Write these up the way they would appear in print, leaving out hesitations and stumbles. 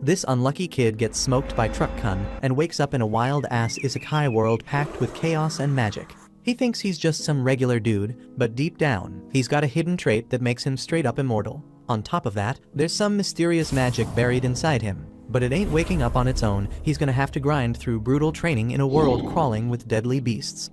This unlucky kid gets smoked by Truck-kun and wakes up in a wild-ass isekai world packed with chaos and magic. He thinks he's just some regular dude, but deep down, he's got a hidden trait that makes him straight up immortal. On top of that, there's some mysterious magic buried inside him. But it ain't waking up on its own, he's gonna have to grind through brutal training in a world crawling with deadly beasts.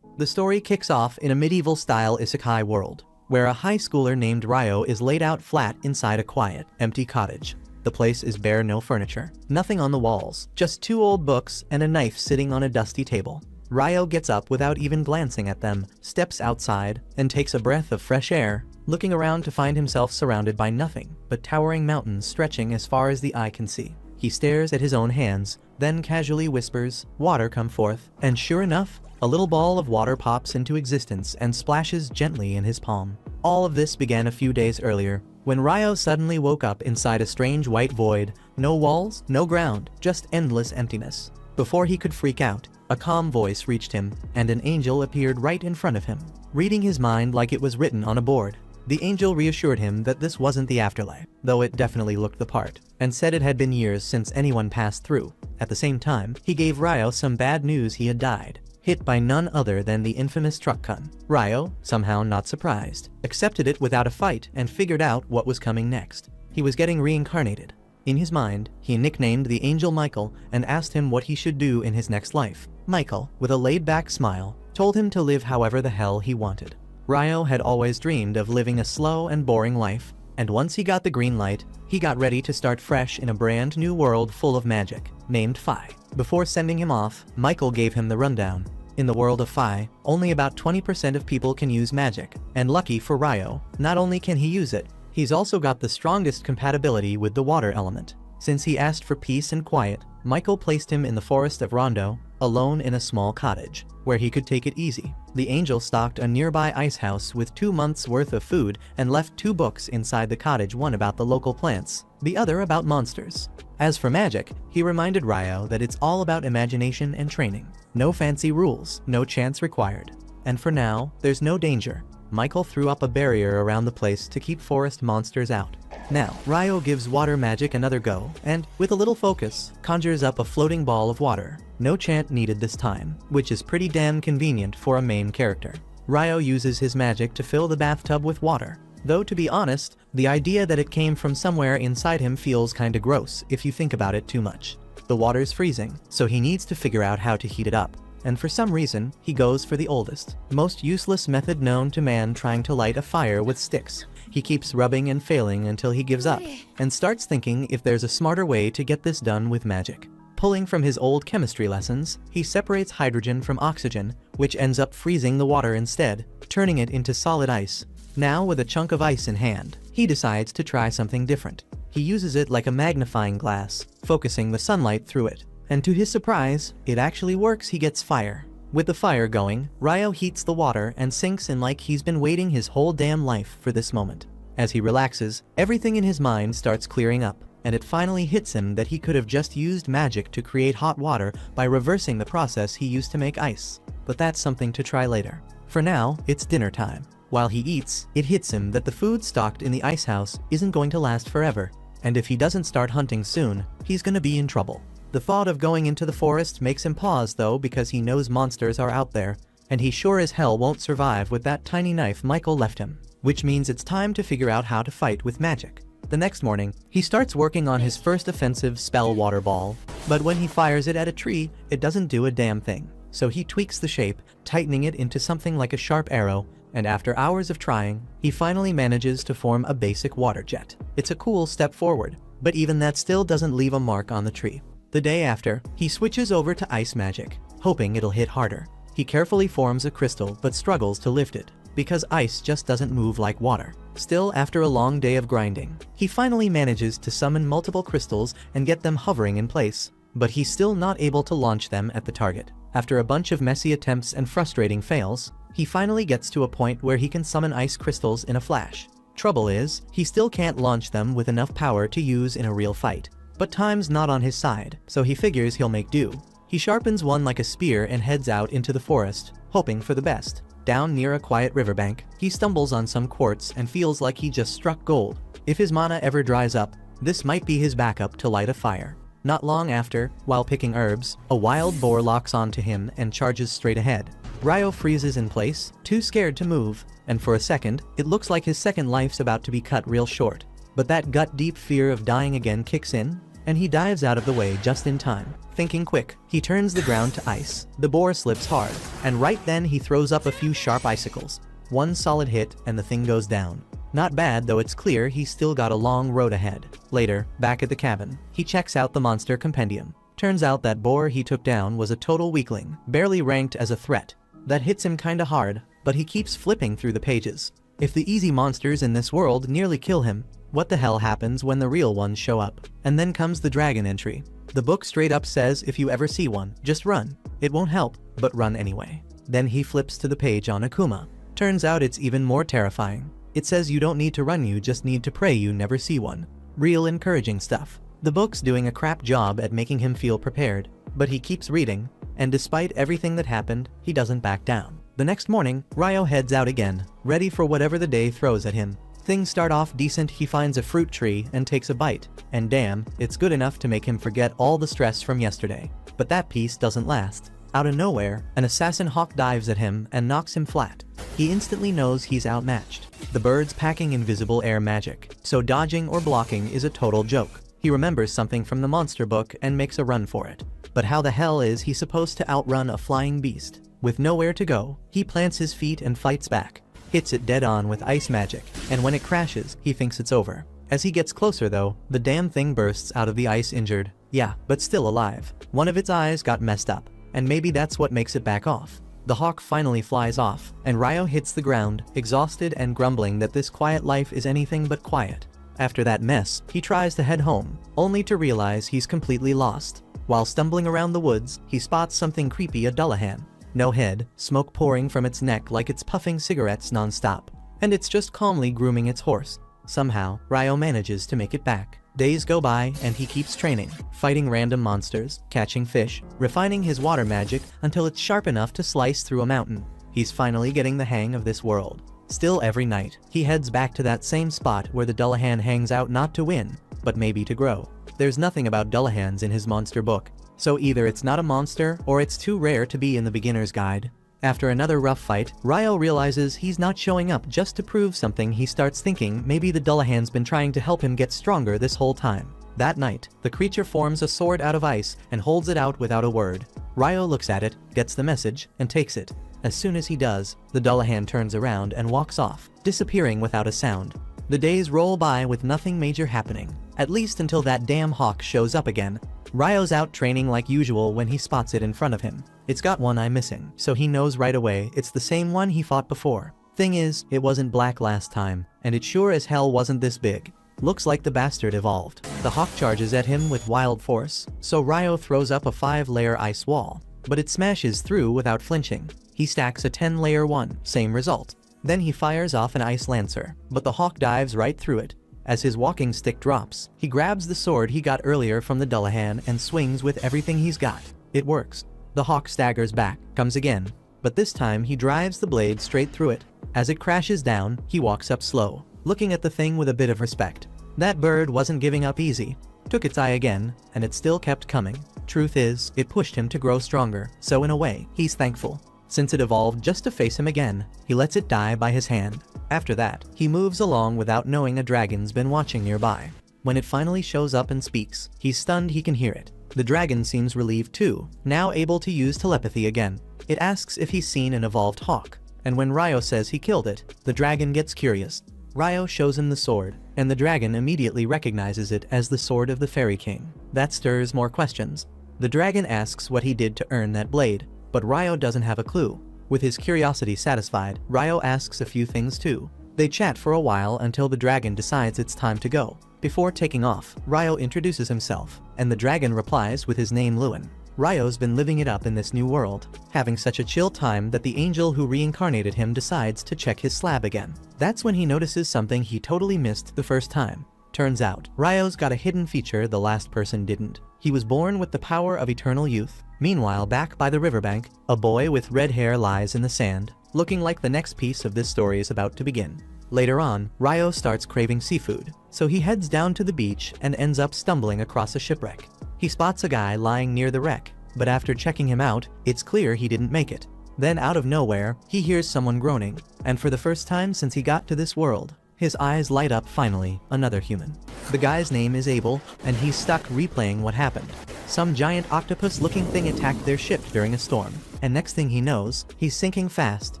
The story kicks off in a medieval-style isekai world, where a high schooler named Ryo is laid out flat inside a quiet, empty cottage. The place is bare, no furniture, nothing on the walls, just 2 old books and a knife sitting on a dusty table. Ryo gets up without even glancing at them, steps outside, and takes a breath of fresh air, looking around to find himself surrounded by nothing but towering mountains stretching as far as the eye can see. He stares at his own hands, then casually whispers, "Water, come forth," and sure enough, a little ball of water pops into existence and splashes gently in his palm. All of this began a few days earlier, when Ryo suddenly woke up inside a strange white void, no walls, no ground, just endless emptiness. Before he could freak out, a calm voice reached him, and an angel appeared right in front of him, reading his mind like it was written on a board. The angel reassured him that this wasn't the afterlife, though it definitely looked the part, and said it had been years since anyone passed through. At the same time, he gave Ryo some bad news: he had died, hit by none other than the infamous Truck-kun. Ryo, somehow not surprised, accepted it without a fight and figured out what was coming next. He was getting reincarnated. In his mind, he nicknamed the angel Michael and asked him what he should do in his next life. Michael, with a laid-back smile, told him to live however the hell he wanted. Ryo had always dreamed of living a slow and boring life, and once he got the green light, he got ready to start fresh in a brand new world full of magic, named Phi. Before sending him off, Michael gave him the rundown. In the world of Phi, only about 20% of people can use magic, and lucky for Ryo, not only can he use it, he's also got the strongest compatibility with the water element. Since he asked for peace and quiet, Michael placed him in the forest of Rondo, alone in a small cottage, where he could take it easy. The angel stocked a nearby ice house with 2 months' worth of food and left 2 books inside the cottage, one about the local plants, the other about monsters. As for magic, he reminded Ryo that it's all about imagination and training. No fancy rules, no chance required. And for now, there's no danger. Michael threw up a barrier around the place to keep forest monsters out. Now, Ryo gives water magic another go, and, with a little focus, conjures up a floating ball of water. No chant needed this time, which is pretty damn convenient for a main character. Ryo uses his magic to fill the bathtub with water. Though to be honest, the idea that it came from somewhere inside him feels kinda gross if you think about it too much. The water's freezing, so he needs to figure out how to heat it up. And for some reason, he goes for the oldest, most useless method known to man trying to light a fire with sticks. He keeps rubbing and failing until he gives up, and starts thinking if there's a smarter way to get this done with magic. Pulling from his old chemistry lessons, he separates hydrogen from oxygen, which ends up freezing the water instead, turning it into solid ice. Now, with a chunk of ice in hand, he decides to try something different. He uses it like a magnifying glass, focusing the sunlight through it. And to his surprise, it actually works. He gets fire. With the fire going, Ryo heats the water and sinks in like he's been waiting his whole damn life for this moment. As he relaxes, everything in his mind starts clearing up, and it finally hits him that he could have just used magic to create hot water by reversing the process he used to make ice. But that's something to try later. For now, it's dinner time. While he eats, it hits him that the food stocked in the ice house isn't going to last forever, and if he doesn't start hunting soon, he's gonna be in trouble. The thought of going into the forest makes him pause though, because he knows monsters are out there, and he sure as hell won't survive with that tiny knife Michael left him, which means it's time to figure out how to fight with magic. The next morning, he starts working on his first offensive spell, water ball, but when he fires it at a tree, it doesn't do a damn thing. So he tweaks the shape, tightening it into something like a sharp arrow, and after hours of trying, he finally manages to form a basic water jet. It's a cool step forward, but even that still doesn't leave a mark on the tree. The day after, he switches over to ice magic, hoping it'll hit harder. He carefully forms a crystal but struggles to lift it, because ice just doesn't move like water. Still, after a long day of grinding, he finally manages to summon multiple crystals and get them hovering in place, but he's still not able to launch them at the target. After a bunch of messy attempts and frustrating fails, he finally gets to a point where he can summon ice crystals in a flash. Trouble is, he still can't launch them with enough power to use in a real fight. But time's not on his side, so he figures he'll make do. He sharpens one like a spear and heads out into the forest, hoping for the best. Down near a quiet riverbank, he stumbles on some quartz and feels like he just struck gold. If his mana ever dries up, This might be his backup to light a fire. Not long after, while picking herbs, a wild boar locks onto him and charges straight ahead. Ryo freezes in place, too scared to move, and for a second, it looks like his second life's about to be cut real short. But that gut-deep fear of dying again kicks in, and he dives out of the way just in time. Thinking quick, he turns the ground to ice. The boar slips hard, and right then he throws up a few sharp icicles. One solid hit, and the thing goes down. Not bad, though it's clear he's still got a long road ahead. Later, back at the cabin, he checks out the monster compendium. Turns out that boar he took down was a total weakling, barely ranked as a threat. That hits him kinda hard, but he keeps flipping through the pages. If the easy monsters in this world nearly kill him, what the hell happens when the real ones show up? And then comes the dragon entry. The book straight up says if you ever see one, just run. It won't help, but run anyway. Then he flips to the page on Akuma. Turns out it's even more terrifying. It says you don't need to run, you just need to pray you never see one. Real encouraging stuff. The book's doing a crap job at making him feel prepared, but he keeps reading, and despite everything that happened, he doesn't back down. The next morning, Ryo heads out again, ready for whatever the day throws at him. Things start off decent. He finds a fruit tree and takes a bite, and damn, it's good enough to make him forget all the stress from yesterday. But that piece doesn't last. Out of nowhere, an assassin hawk dives at him and knocks him flat. He instantly knows he's outmatched. The bird's packing invisible air magic, so dodging or blocking is a total joke. He remembers something from the monster book and makes a run for it. But how the hell is he supposed to outrun a flying beast? With nowhere to go, he plants his feet and fights back. Hits it dead on with ice magic, and when it crashes, he thinks it's over. As he gets closer though, the damn thing bursts out of the ice injured. Yeah, but still alive. One of its eyes got messed up, and maybe that's what makes it back off. The hawk finally flies off, and Ryo hits the ground, exhausted and grumbling that this quiet life is anything but quiet. After that mess, he tries to head home, only to realize he's completely lost. While stumbling around the woods, he spots something creepy, a Dullahan. No head, smoke pouring from its neck like it's puffing cigarettes non-stop. And it's just calmly grooming its horse. Somehow, Ryo manages to make it back. Days go by and he keeps training, fighting random monsters, catching fish, refining his water magic until it's sharp enough to slice through a mountain. He's finally getting the hang of this world. Still, every night, he heads back to that same spot where the Dullahan hangs out, not to win, but maybe to grow. There's nothing about Dullahans in his monster book, so either it's not a monster or it's too rare to be in the beginner's guide. After another rough fight, Ryo realizes he's not showing up just to prove something. He starts thinking maybe the Dullahan's been trying to help him get stronger this whole time. That night, the creature forms a sword out of ice and holds it out without a word. Ryo looks at it, gets the message, and takes it. As soon as he does, the Dullahan turns around and walks off, disappearing without a sound. The days roll by with nothing major happening, at least until that damn hawk shows up again. Ryo's out training like usual when he spots it in front of him. It's got one eye missing, so he knows right away it's the same one he fought before. Thing is, it wasn't black last time, and it sure as hell wasn't this big. Looks like the bastard evolved. The hawk charges at him with wild force, so Ryo throws up a 5-layer ice wall, but it smashes through without flinching. He stacks a 10-layer one, same result. Then he fires off an ice lancer, but the hawk dives right through it. As his walking stick drops, he grabs the sword he got earlier from the Dullahan and swings with everything he's got. It works. The hawk staggers back, comes again, but this time he drives the blade straight through it. As it crashes down, he walks up slow, looking at the thing with a bit of respect. That bird wasn't giving up easy. Took its eye again, and it still kept coming. Truth is, it pushed him to grow stronger, so in a way, he's thankful. Since it evolved just to face him again, he lets it die by his hand. After that, he moves along without knowing a dragon's been watching nearby. When it finally shows up and speaks, he's stunned he can hear it. The dragon seems relieved too, now able to use telepathy again. It asks if he's seen an evolved hawk, and when Ryo says he killed it, the dragon gets curious. Ryo shows him the sword, and the dragon immediately recognizes it as the sword of the Fairy King. That stirs more questions. The dragon asks what he did to earn that blade, but Ryo doesn't have a clue. With his curiosity satisfied, Ryo asks a few things too. They chat for a while until the dragon decides it's time to go. Before taking off, Ryo introduces himself, and the dragon replies with his name Lewin. Ryo's been living it up in this new world, having such a chill time that the angel who reincarnated him decides to check his slab again. That's when he notices something he totally missed the first time. Turns out, Ryo's got a hidden feature the last person didn't. He was born with the power of eternal youth. Meanwhile, back by the riverbank, a boy with red hair lies in the sand, looking like the next piece of this story is about to begin. Later on, Ryo starts craving seafood, so he heads down to the beach and ends up stumbling across a shipwreck. He spots a guy lying near the wreck, but after checking him out, it's clear he didn't make it. Then out of nowhere, he hears someone groaning, and for the first time since he got to this world, his eyes light up. Finally, another human. The guy's name is Abel, and he's stuck replaying what happened. Some giant octopus-looking thing attacked their ship during a storm, and next thing he knows, he's sinking fast.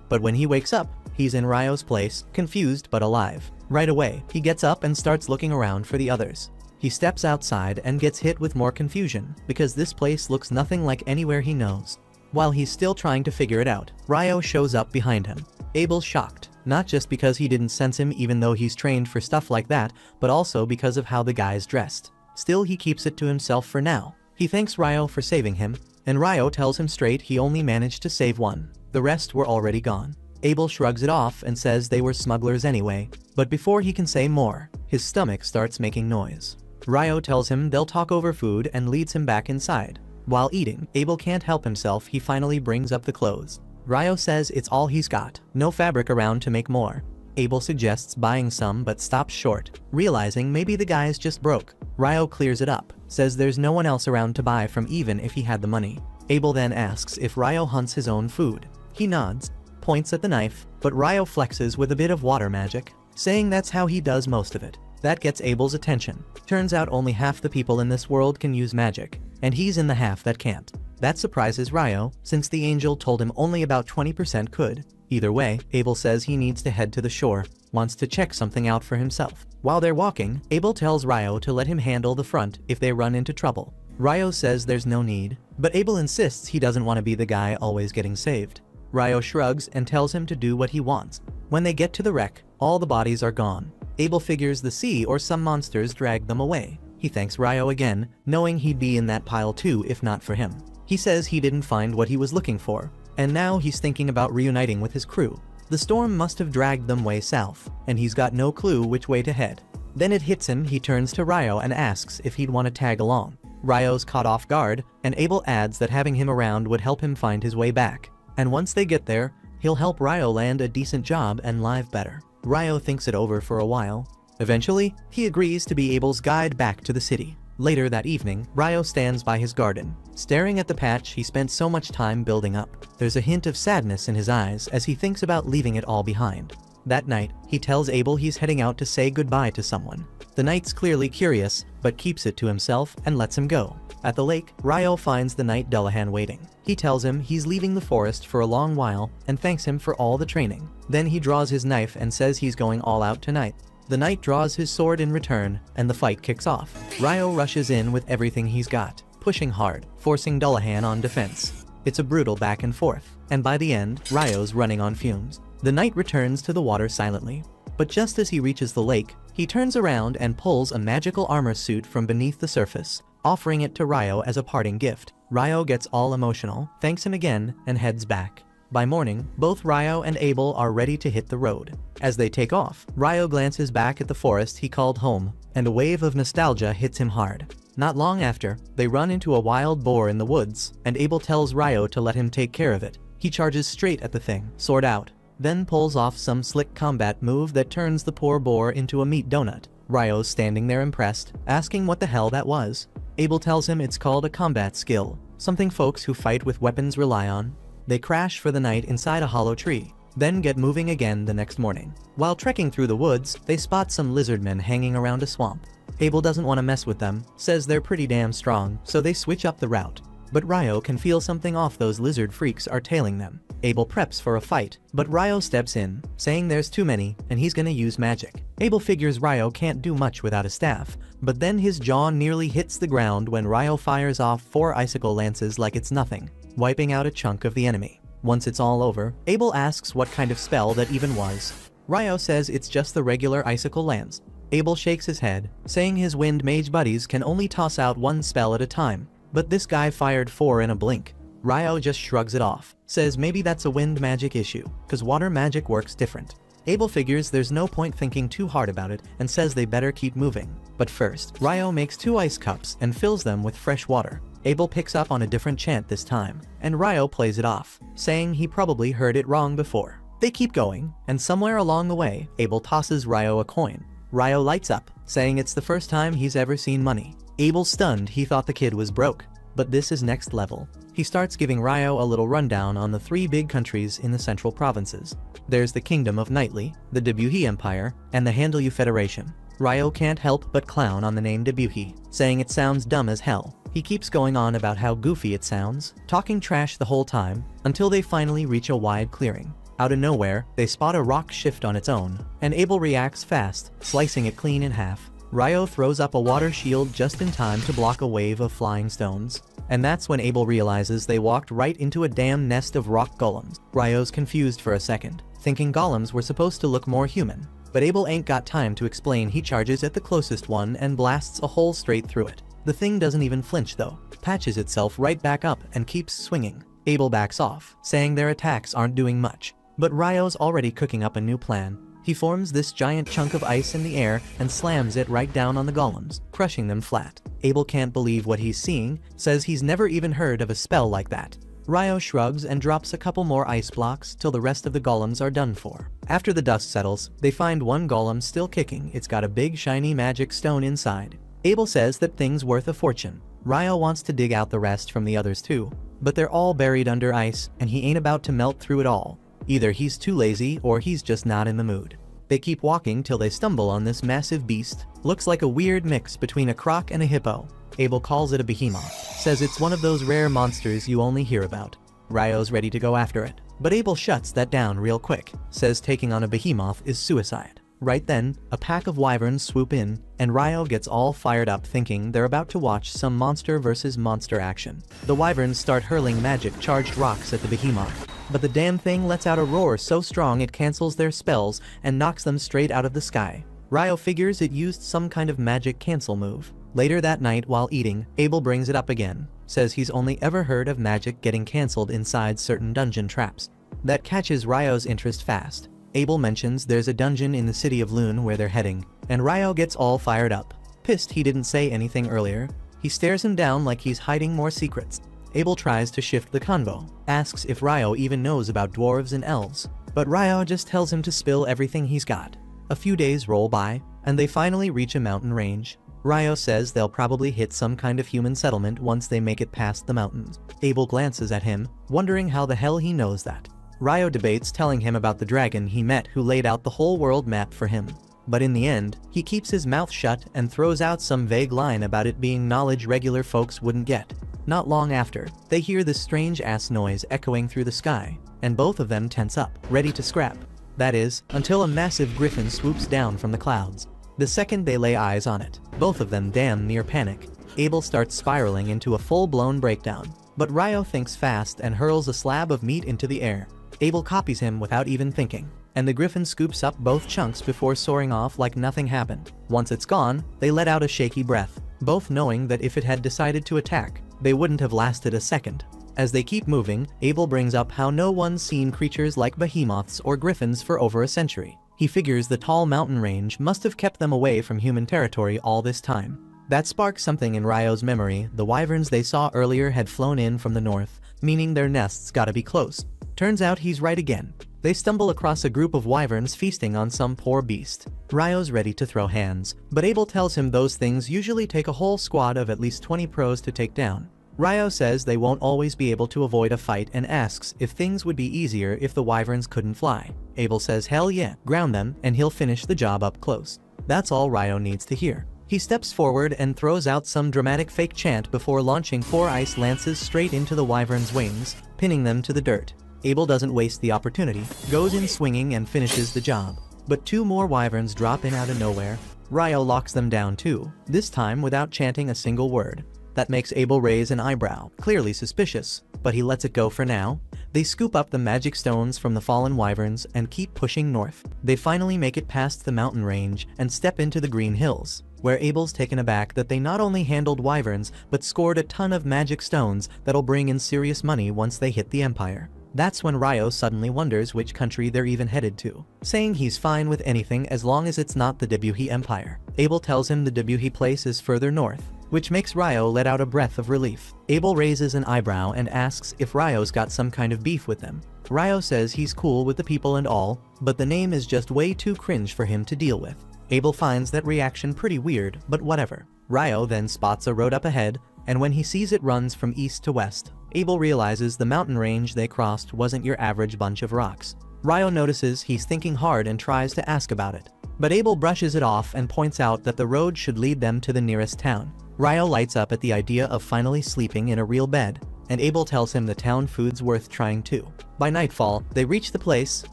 But when he wakes up, he's in Ryo's place, confused but alive. Right away, he gets up and starts looking around for the others. He steps outside and gets hit with more confusion, because this place looks nothing like anywhere he knows. While he's still trying to figure it out, Ryo shows up behind him. Abel's shocked, not just because he didn't sense him even though he's trained for stuff like that, but also because of how the guy's dressed. Still, he keeps it to himself for now. He thanks Ryo for saving him, and Ryo tells him straight he only managed to save one. The rest were already gone. Abel shrugs it off and says they were smugglers anyway, but before he can say more, his stomach starts making noise. Ryo tells him they'll talk over food and leads him back inside. While eating, Abel can't help himself. He finally brings up the clothes. Ryo says it's all he's got, no fabric around to make more. Abel suggests buying some but stops short, realizing maybe the guy's just broke. Ryo clears it up, says there's no one else around to buy from even if he had the money. Abel then asks if Ryo hunts his own food. He nods, points at the knife, but Ryo flexes with a bit of water magic, saying that's how he does most of it. That gets Abel's attention. Turns out only half the people in this world can use magic, and he's in the half that can't. That surprises Ryo, since the angel told him only about 20% could. Either way, Abel says he needs to head to the shore, wants to check something out for himself. While they're walking, Abel tells Ryo to let him handle the front if they run into trouble. Ryo says there's no need, but Abel insists he doesn't want to be the guy always getting saved. Ryo shrugs and tells him to do what he wants. When they get to the wreck, all the bodies are gone. Abel figures the sea or some monsters dragged them away. He thanks Ryo again, knowing he'd be in that pile too if not for him. He says he didn't find what he was looking for, and now he's thinking about reuniting with his crew. The storm must have dragged them way south, and he's got no clue which way to head. Then it hits him. He turns to Ryo and asks if he'd want to tag along. Ryo's caught off guard, and Abel adds that having him around would help him find his way back. And once they get there, he'll help Ryo land a decent job and live better. Ryo thinks it over for a while. Eventually, he agrees to be Abel's guide back to the city. Later that evening, Ryo stands by his garden, staring at the patch he spent so much time building up. There's a hint of sadness in his eyes as he thinks about leaving it all behind. That night, he tells Abel he's heading out to say goodbye to someone. The knight's clearly curious, but keeps it to himself and lets him go. At the lake, Ryo finds the knight Dullahan waiting. He tells him he's leaving the forest for a long while and thanks him for all the training. Then he draws his knife and says he's going all out tonight. The knight draws his sword in return, and the fight kicks off. Ryo rushes in with everything he's got, pushing hard, forcing Dullahan on defense. It's a brutal back and forth, and by the end, Ryo's running on fumes. The knight returns to the water silently, but just as he reaches the lake, he turns around and pulls a magical armor suit from beneath the surface, offering it to Ryo as a parting gift. Ryo gets all emotional, thanks him again, and heads back. By morning, both Ryo and Abel are ready to hit the road. As they take off, Ryo glances back at the forest he called home, and a wave of nostalgia hits him hard. Not long after, they run into a wild boar in the woods, and Abel tells Ryo to let him take care of it. He charges straight at the thing, sword out, then pulls off some slick combat move that turns the poor boar into a meat donut. Ryo's standing there impressed, asking what the hell that was. Abel tells him it's called a combat skill, something folks who fight with weapons rely on. They crash for the night inside a hollow tree, then get moving again the next morning. While trekking through the woods, they spot some lizardmen hanging around a swamp. Abel doesn't want to mess with them, says they're pretty damn strong, so they switch up the route. But Ryo can feel something off. Those lizard freaks are tailing them. Abel preps for a fight, but Ryo steps in, saying there's too many, and he's gonna use magic. Abel figures Ryo can't do much without a staff, but then his jaw nearly hits the ground when Ryo fires off 4 icicle lances like it's nothing, wiping out a chunk of the enemy. Once it's all over, Abel asks what kind of spell that even was. Ryo says it's just the regular icicle lance. Abel shakes his head, saying his wind mage buddies can only toss out 1 spell at a time, but this guy fired 4 in a blink. Ryo just shrugs it off, says maybe that's a wind magic issue, cause water magic works different. Abel figures there's no point thinking too hard about it and says they better keep moving. But first, Ryo makes 2 ice cups and fills them with fresh water. Abel picks up on a different chant this time, and Ryo plays it off, saying he probably heard it wrong before. They keep going, and somewhere along the way, Abel tosses Ryo a coin. Ryo lights up, saying it's the first time he's ever seen money. Abel's stunned, he thought the kid was broke. But this is next level. He starts giving Ryo a little rundown on the 3 big countries in the central provinces. There's the Kingdom of Knightley, the Debuhi Empire, and the Handelu Federation. Ryo can't help but clown on the name Debuhi, saying it sounds dumb as hell. He keeps going on about how goofy it sounds, talking trash the whole time, until they finally reach a wide clearing. Out of nowhere, they spot a rock shift on its own, and Abel reacts fast, slicing it clean in half. Ryo throws up a water shield just in time to block a wave of flying stones. And that's when Abel realizes they walked right into a damn nest of rock golems. Ryo's confused for a second, thinking golems were supposed to look more human. But Abel ain't got time to explain. He charges at the closest one and blasts a hole straight through it. The thing doesn't even flinch though, patches itself right back up and keeps swinging. Abel backs off, saying their attacks aren't doing much. But Ryo's already cooking up a new plan. He forms this giant chunk of ice in the air and slams it right down on the golems, crushing them flat. Abel can't believe what he's seeing, says he's never even heard of a spell like that. Ryo shrugs and drops a couple more ice blocks till the rest of the golems are done for. After the dust settles, they find one golem still kicking. It's got a big shiny magic stone inside. Abel says that thing's worth a fortune. Ryo wants to dig out the rest from the others too, but they're all buried under ice and he ain't about to melt through it all. Either he's too lazy or he's just not in the mood. They keep walking till they stumble on this massive beast. Looks like a weird mix between a croc and a hippo. Abel calls it a behemoth, says it's one of those rare monsters you only hear about. Ryo's ready to go after it, but Abel shuts that down real quick, says taking on a behemoth is suicide. Right then, a pack of wyverns swoop in, and Ryo gets all fired up thinking they're about to watch some monster versus monster action. The wyverns start hurling magic-charged rocks at the behemoth, but the damn thing lets out a roar so strong it cancels their spells and knocks them straight out of the sky. Ryo figures it used some kind of magic cancel move. Later that night while eating, Abel brings it up again, says he's only ever heard of magic getting cancelled inside certain dungeon traps. That catches Ryo's interest fast. Abel mentions there's a dungeon in the city of Lune where they're heading, and Ryo gets all fired up. Pissed he didn't say anything earlier, he stares him down like he's hiding more secrets. Abel tries to shift the convo, asks if Ryo even knows about dwarves and elves, but Ryo just tells him to spill everything he's got. A few days roll by, and they finally reach a mountain range. Ryo says they'll probably hit some kind of human settlement once they make it past the mountains. Abel glances at him, wondering how the hell he knows that. Ryo debates telling him about the dragon he met who laid out the whole world map for him. But in the end, he keeps his mouth shut and throws out some vague line about it being knowledge regular folks wouldn't get. Not long after, they hear this strange ass noise echoing through the sky, and both of them tense up, ready to scrap. That is, until a massive griffin swoops down from the clouds. The second they lay eyes on it, both of them damn near panic. Abel starts spiraling into a full-blown breakdown, but Ryo thinks fast and hurls a slab of meat into the air. Abel copies him without even thinking, and the griffin scoops up both chunks before soaring off like nothing happened. Once it's gone, they let out a shaky breath, both knowing that if it had decided to attack, they wouldn't have lasted a second. As they keep moving, Abel brings up how no one's seen creatures like behemoths or griffins for over a century. He figures the tall mountain range must have kept them away from human territory all this time. That sparks something in Ryo's memory. The wyverns they saw earlier had flown in from the north, meaning their nests gotta be close. Turns out he's right again. They stumble across a group of wyverns feasting on some poor beast. Ryo's ready to throw hands, but Abel tells him those things usually take a whole squad of at least 20 pros to take down. Ryo says they won't always be able to avoid a fight and asks if things would be easier if the wyverns couldn't fly. Abel says hell yeah, ground them and he'll finish the job up close. That's all Ryo needs to hear. He steps forward and throws out some dramatic fake chant before launching 4 ice lances straight into the wyvern's wings, pinning them to the dirt. Abel doesn't waste the opportunity, goes in swinging and finishes the job. But 2 more wyverns drop in out of nowhere. Ryo locks them down too, this time without chanting a single word. That makes Abel raise an eyebrow, clearly suspicious, but he lets it go for now. They scoop up the magic stones from the fallen wyverns and keep pushing north. They finally make it past the mountain range and step into the green hills, where Abel's taken aback that they not only handled wyverns but scored a ton of magic stones that'll bring in serious money once they hit the Empire. That's when Ryo suddenly wonders which country they're even headed to, saying he's fine with anything as long as it's not the Debuhi Empire. Abel tells him the Debuhi place is further north, which makes Ryo let out a breath of relief. Abel raises an eyebrow and asks if Ryo's got some kind of beef with them. Ryo says he's cool with the people and all, but the name is just way too cringe for him to deal with. Abel finds that reaction pretty weird, but whatever. Ryo then spots a road up ahead, and when he sees it runs from east to west, Abel realizes the mountain range they crossed wasn't your average bunch of rocks. Ryo notices he's thinking hard and tries to ask about it, but Abel brushes it off and points out that the road should lead them to the nearest town. Ryo lights up at the idea of finally sleeping in a real bed, and Abel tells him the town food's worth trying too. By nightfall, they reach the place,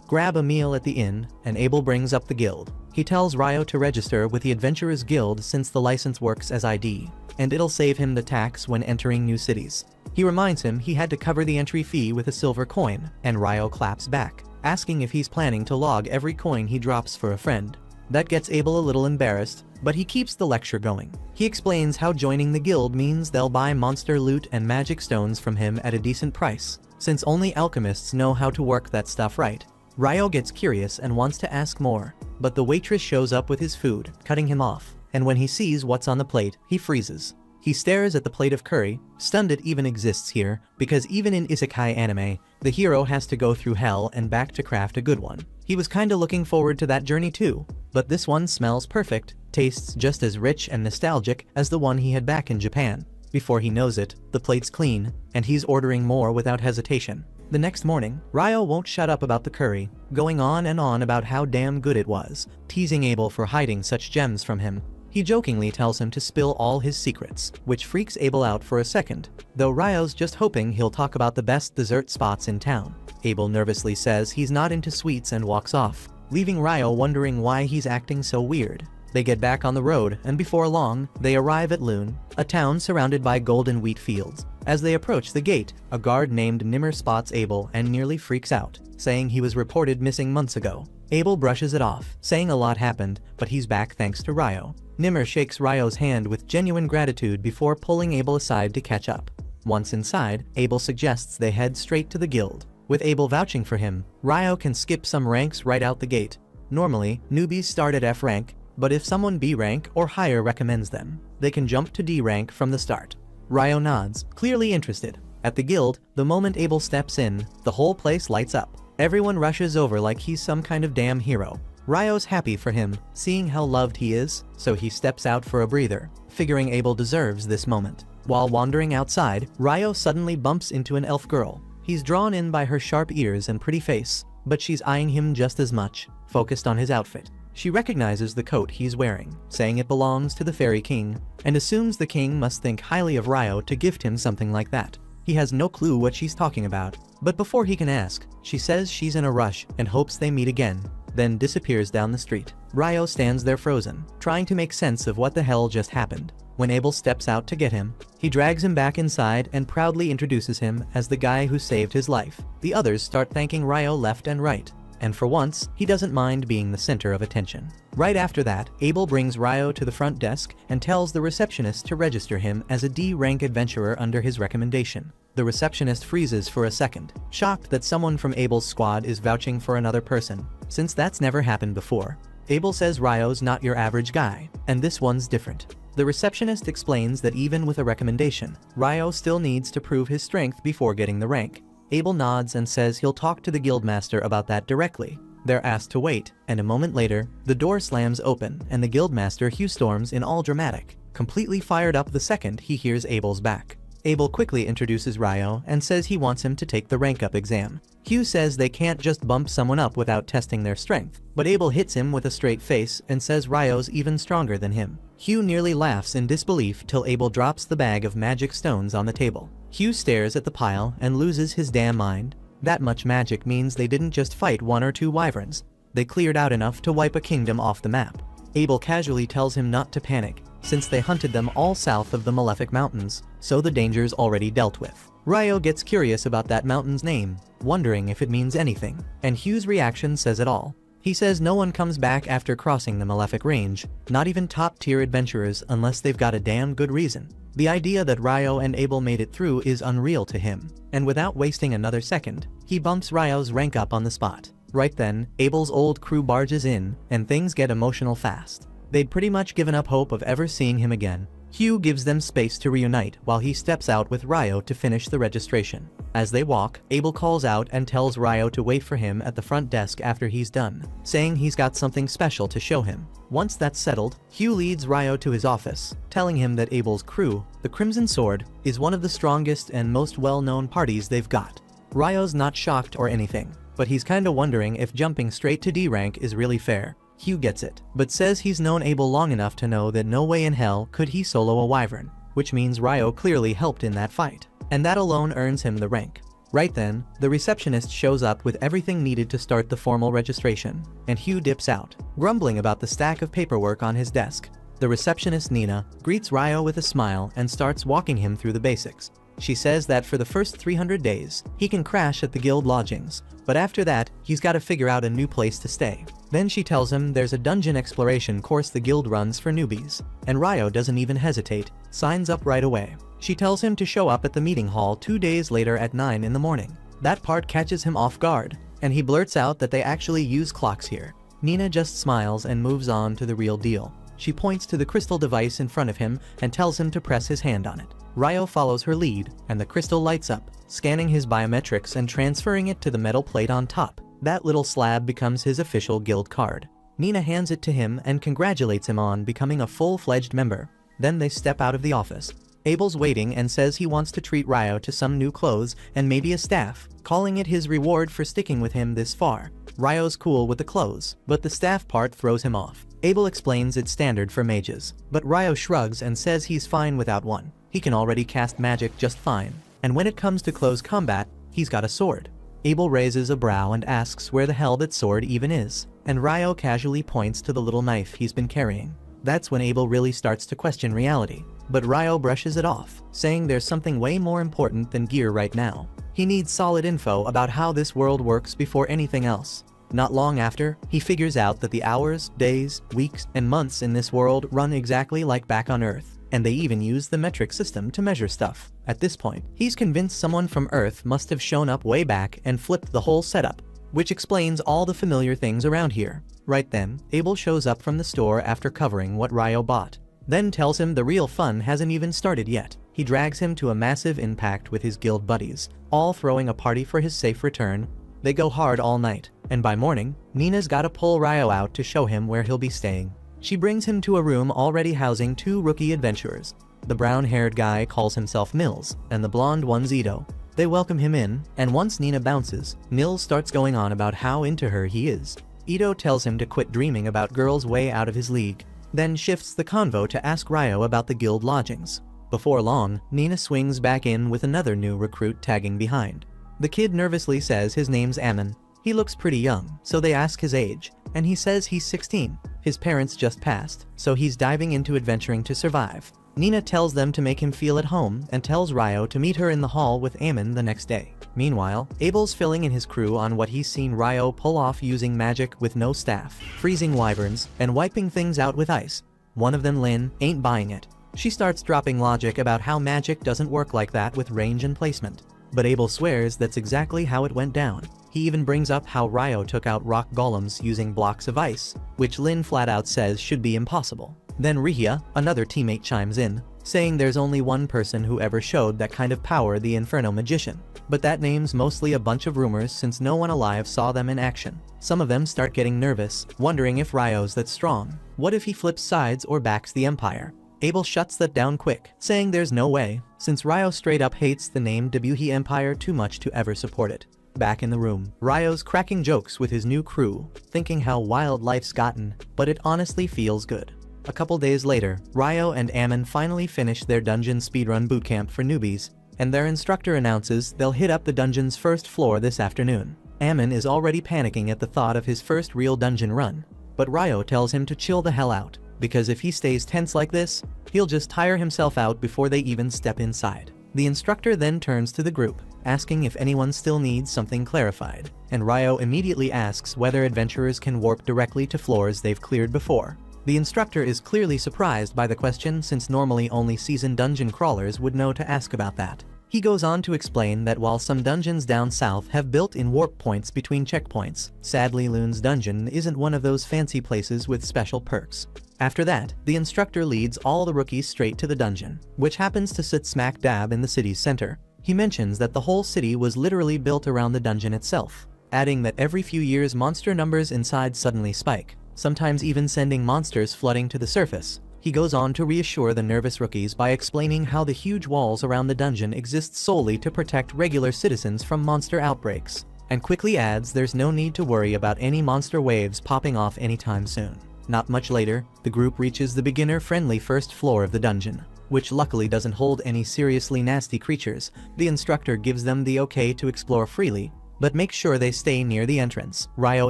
grab a meal at the inn, and Abel brings up the guild. He tells Ryo to register with the Adventurers Guild since the license works as ID, and it'll save him the tax when entering new cities. He reminds him he had to cover the entry fee with a silver coin, and Ryo claps back, asking if he's planning to log every coin he drops for a friend. That gets Abel a little embarrassed, but he keeps the lecture going. He explains how joining the guild means they'll buy monster loot and magic stones from him at a decent price, since only alchemists know how to work that stuff right. Ryo gets curious and wants to ask more, but the waitress shows up with his food, cutting him off, and when he sees what's on the plate, he freezes. He stares at the plate of curry, stunned it even exists here, because even in isekai anime, the hero has to go through hell and back to craft a good one. He was kinda looking forward to that journey too, but this one smells perfect, tastes just as rich and nostalgic as the one he had back in Japan. Before he knows it, the plate's clean, and he's ordering more without hesitation. The next morning, Ryo won't shut up about the curry, going on and on about how damn good it was, teasing Abel for hiding such gems from him. He jokingly tells him to spill all his secrets, which freaks Abel out for a second, though Ryo's just hoping he'll talk about the best dessert spots in town. Abel nervously says he's not into sweets and walks off, leaving Ryo wondering why he's acting so weird. They get back on the road, and before long, they arrive at Loon, a town surrounded by golden wheat fields. As they approach the gate, a guard named Nimmer spots Abel and nearly freaks out, saying he was reported missing months ago. Abel brushes it off, saying a lot happened, but he's back thanks to Ryo. Nimmer shakes Ryo's hand with genuine gratitude before pulling Abel aside to catch up. Once inside, Abel suggests they head straight to the guild. With Abel vouching for him, Ryo can skip some ranks right out the gate. Normally, newbies start at F rank, but if someone B rank or higher recommends them, they can jump to D rank from the start. Ryo nods, clearly interested. At the guild, the moment Abel steps in, the whole place lights up. Everyone rushes over like he's some kind of damn hero. Ryo's happy for him, seeing how loved he is, so he steps out for a breather, figuring Abel deserves this moment. While wandering outside, Ryo suddenly bumps into an elf girl. He's drawn in by her sharp ears and pretty face, but she's eyeing him just as much, focused on his outfit. She recognizes the coat he's wearing, saying it belongs to the Fairy King, and assumes the king must think highly of Ryo to gift him something like that. He has no clue what she's talking about, but before he can ask, she says she's in a rush and hopes they meet again, then disappears down the street. Ryo stands there frozen, trying to make sense of what the hell just happened. When Abel steps out to get him, he drags him back inside and proudly introduces him as the guy who saved his life. The others start thanking Ryo left and right, and for once, he doesn't mind being the center of attention. Right after that, Abel brings Ryo to the front desk and tells the receptionist to register him as a D-rank adventurer under his recommendation. The receptionist freezes for a second, shocked that someone from Abel's squad is vouching for another person, since that's never happened before. Abel says Ryo's not your average guy, and this one's different. The receptionist explains that even with a recommendation, Ryo still needs to prove his strength before getting the rank. Abel nods and says he'll talk to the guildmaster about that directly. They're asked to wait, and a moment later, the door slams open and the guildmaster Hugh storms in all dramatic, completely fired up the second he hears Abel's back. Abel quickly introduces Ryo and says he wants him to take the rank-up exam. Hugh says they can't just bump someone up without testing their strength, but Abel hits him with a straight face and says Ryo's even stronger than him. Hugh nearly laughs in disbelief till Abel drops the bag of magic stones on the table. Hugh stares at the pile and loses his damn mind. That much magic means they didn't just fight one or two wyverns. They cleared out enough to wipe a kingdom off the map. Abel casually tells him not to panic, since they hunted them all south of the Malefic Mountains, so the danger's already dealt with. Ryo gets curious about that mountain's name, wondering if it means anything, and Hugh's reaction says it all. He says no one comes back after crossing the Malefic Range, not even top-tier adventurers unless they've got a damn good reason. The idea that Ryo and Abel made it through is unreal to him, and without wasting another second, he bumps Ryo's rank up on the spot. Right then, Abel's old crew barges in, and things get emotional fast. They'd pretty much given up hope of ever seeing him again, Hugh gives them space to reunite while he steps out with Ryo to finish the registration. As they walk, Abel calls out and tells Ryo to wait for him at the front desk after he's done, saying he's got something special to show him. Once that's settled, Hugh leads Ryo to his office, telling him that Abel's crew, the Crimson Sword, is one of the strongest and most well-known parties they've got. Ryo's not shocked or anything, but he's kinda wondering if jumping straight to D rank is really fair. Hugh gets it, but says he's known Abel long enough to know that no way in hell could he solo a wyvern, which means Ryo clearly helped in that fight, and that alone earns him the rank. Right then, the receptionist shows up with everything needed to start the formal registration, and Hugh dips out, grumbling about the stack of paperwork on his desk. The receptionist Nina greets Ryo with a smile and starts walking him through the basics. She says that for the first 300 days, he can crash at the guild lodgings, but after that, he's gotta figure out a new place to stay. Then she tells him there's a dungeon exploration course the guild runs for newbies, and Ryo doesn't even hesitate, signs up right away. She tells him to show up at the meeting hall 2 days later at 9 in the morning. That part catches him off guard, and he blurts out that they actually use clocks here. Nina just smiles and moves on to the real deal. She points to the crystal device in front of him and tells him to press his hand on it. Ryo follows her lead, and the crystal lights up, scanning his biometrics and transferring it to the metal plate on top. That little slab becomes his official guild card. Nina hands it to him and congratulates him on becoming a full-fledged member. Then they step out of the office. Abel's waiting and says he wants to treat Ryo to some new clothes and maybe a staff, calling it his reward for sticking with him this far. Ryo's cool with the clothes, but the staff part throws him off. Abel explains it's standard for mages, but Ryo shrugs and says he's fine without one. He can already cast magic just fine, and when it comes to close combat, he's got a sword. Abel raises a brow and asks where the hell that sword even is, and Ryo casually points to the little knife he's been carrying. That's when Abel really starts to question reality, but Ryo brushes it off, saying there's something way more important than gear right now. He needs solid info about how this world works before anything else. Not long after, he figures out that the hours, days, weeks, and months in this world run exactly like back on Earth, and they even use the metric system to measure stuff. At this point, he's convinced someone from Earth must have shown up way back and flipped the whole setup, which explains all the familiar things around here. Right then, Abel shows up from the store after covering what Ryo bought, then tells him the real fun hasn't even started yet. He drags him to a massive impact with his guild buddies, all throwing a party for his safe return. They go hard all night, and by morning, Nina's gotta pull Ryo out to show him where he'll be staying. She brings him to a room already housing 2 rookie adventurers. The brown-haired guy calls himself Mills, and the blonde one's Ito. They welcome him in, and once Nina bounces, Mills starts going on about how into her he is. Ito tells him to quit dreaming about girls way out of his league, then shifts the convo to ask Ryo about the guild lodgings. Before long, Nina swings back in with another new recruit tagging behind. The kid nervously says his name's Ammon. He looks pretty young, so they ask his age, and he says he's 16. His parents just passed, so he's diving into adventuring to survive. Nina tells them to make him feel at home and tells Ryo to meet her in the hall with Ammon the next day. Meanwhile, Abel's filling in his crew on what he's seen Ryo pull off using magic with no staff, freezing wyverns, and wiping things out with ice. One of them, Lynn, ain't buying it. She starts dropping logic about how magic doesn't work like that with range and placement. But Abel swears that's exactly how it went down. He even brings up how Ryo took out rock golems using blocks of ice, which Lynn flat out says should be impossible. Then Rihia, another teammate, chimes in, saying there's only one person who ever showed that kind of power, the Inferno Magician. But that name's mostly a bunch of rumors since no one alive saw them in action. Some of them start getting nervous, wondering if Ryo's that strong. What if he flips sides or backs the Empire? Abel shuts that down quick, saying there's no way, since Ryo straight up hates the name Debuhi Empire too much to ever support it. Back in the room, Ryo's cracking jokes with his new crew, thinking how wild life's gotten, but it honestly feels good. A couple days later, Ryo and Ammon finally finish their dungeon speedrun bootcamp for newbies, and their instructor announces they'll hit up the dungeon's first floor this afternoon. Ammon is already panicking at the thought of his first real dungeon run, but Ryo tells him to chill the hell out, because if he stays tense like this, he'll just tire himself out before they even step inside. The instructor then turns to the group, asking if anyone still needs something clarified, and Ryo immediately asks whether adventurers can warp directly to floors they've cleared before. The instructor is clearly surprised by the question since normally only seasoned dungeon crawlers would know to ask about that. He goes on to explain that while some dungeons down south have built-in warp points between checkpoints, sadly Loon's dungeon isn't one of those fancy places with special perks. After that, the instructor leads all the rookies straight to the dungeon, which happens to sit smack dab in the city's center. He mentions that the whole city was literally built around the dungeon itself, adding that every few years monster numbers inside suddenly spike, sometimes even sending monsters flooding to the surface. He goes on to reassure the nervous rookies by explaining how the huge walls around the dungeon exist solely to protect regular citizens from monster outbreaks, and quickly adds there's no need to worry about any monster waves popping off anytime soon. Not much later, the group reaches the beginner-friendly first floor of the dungeon, which luckily doesn't hold any seriously nasty creatures. The instructor gives them the okay to explore freely, but makes sure they stay near the entrance. Ryo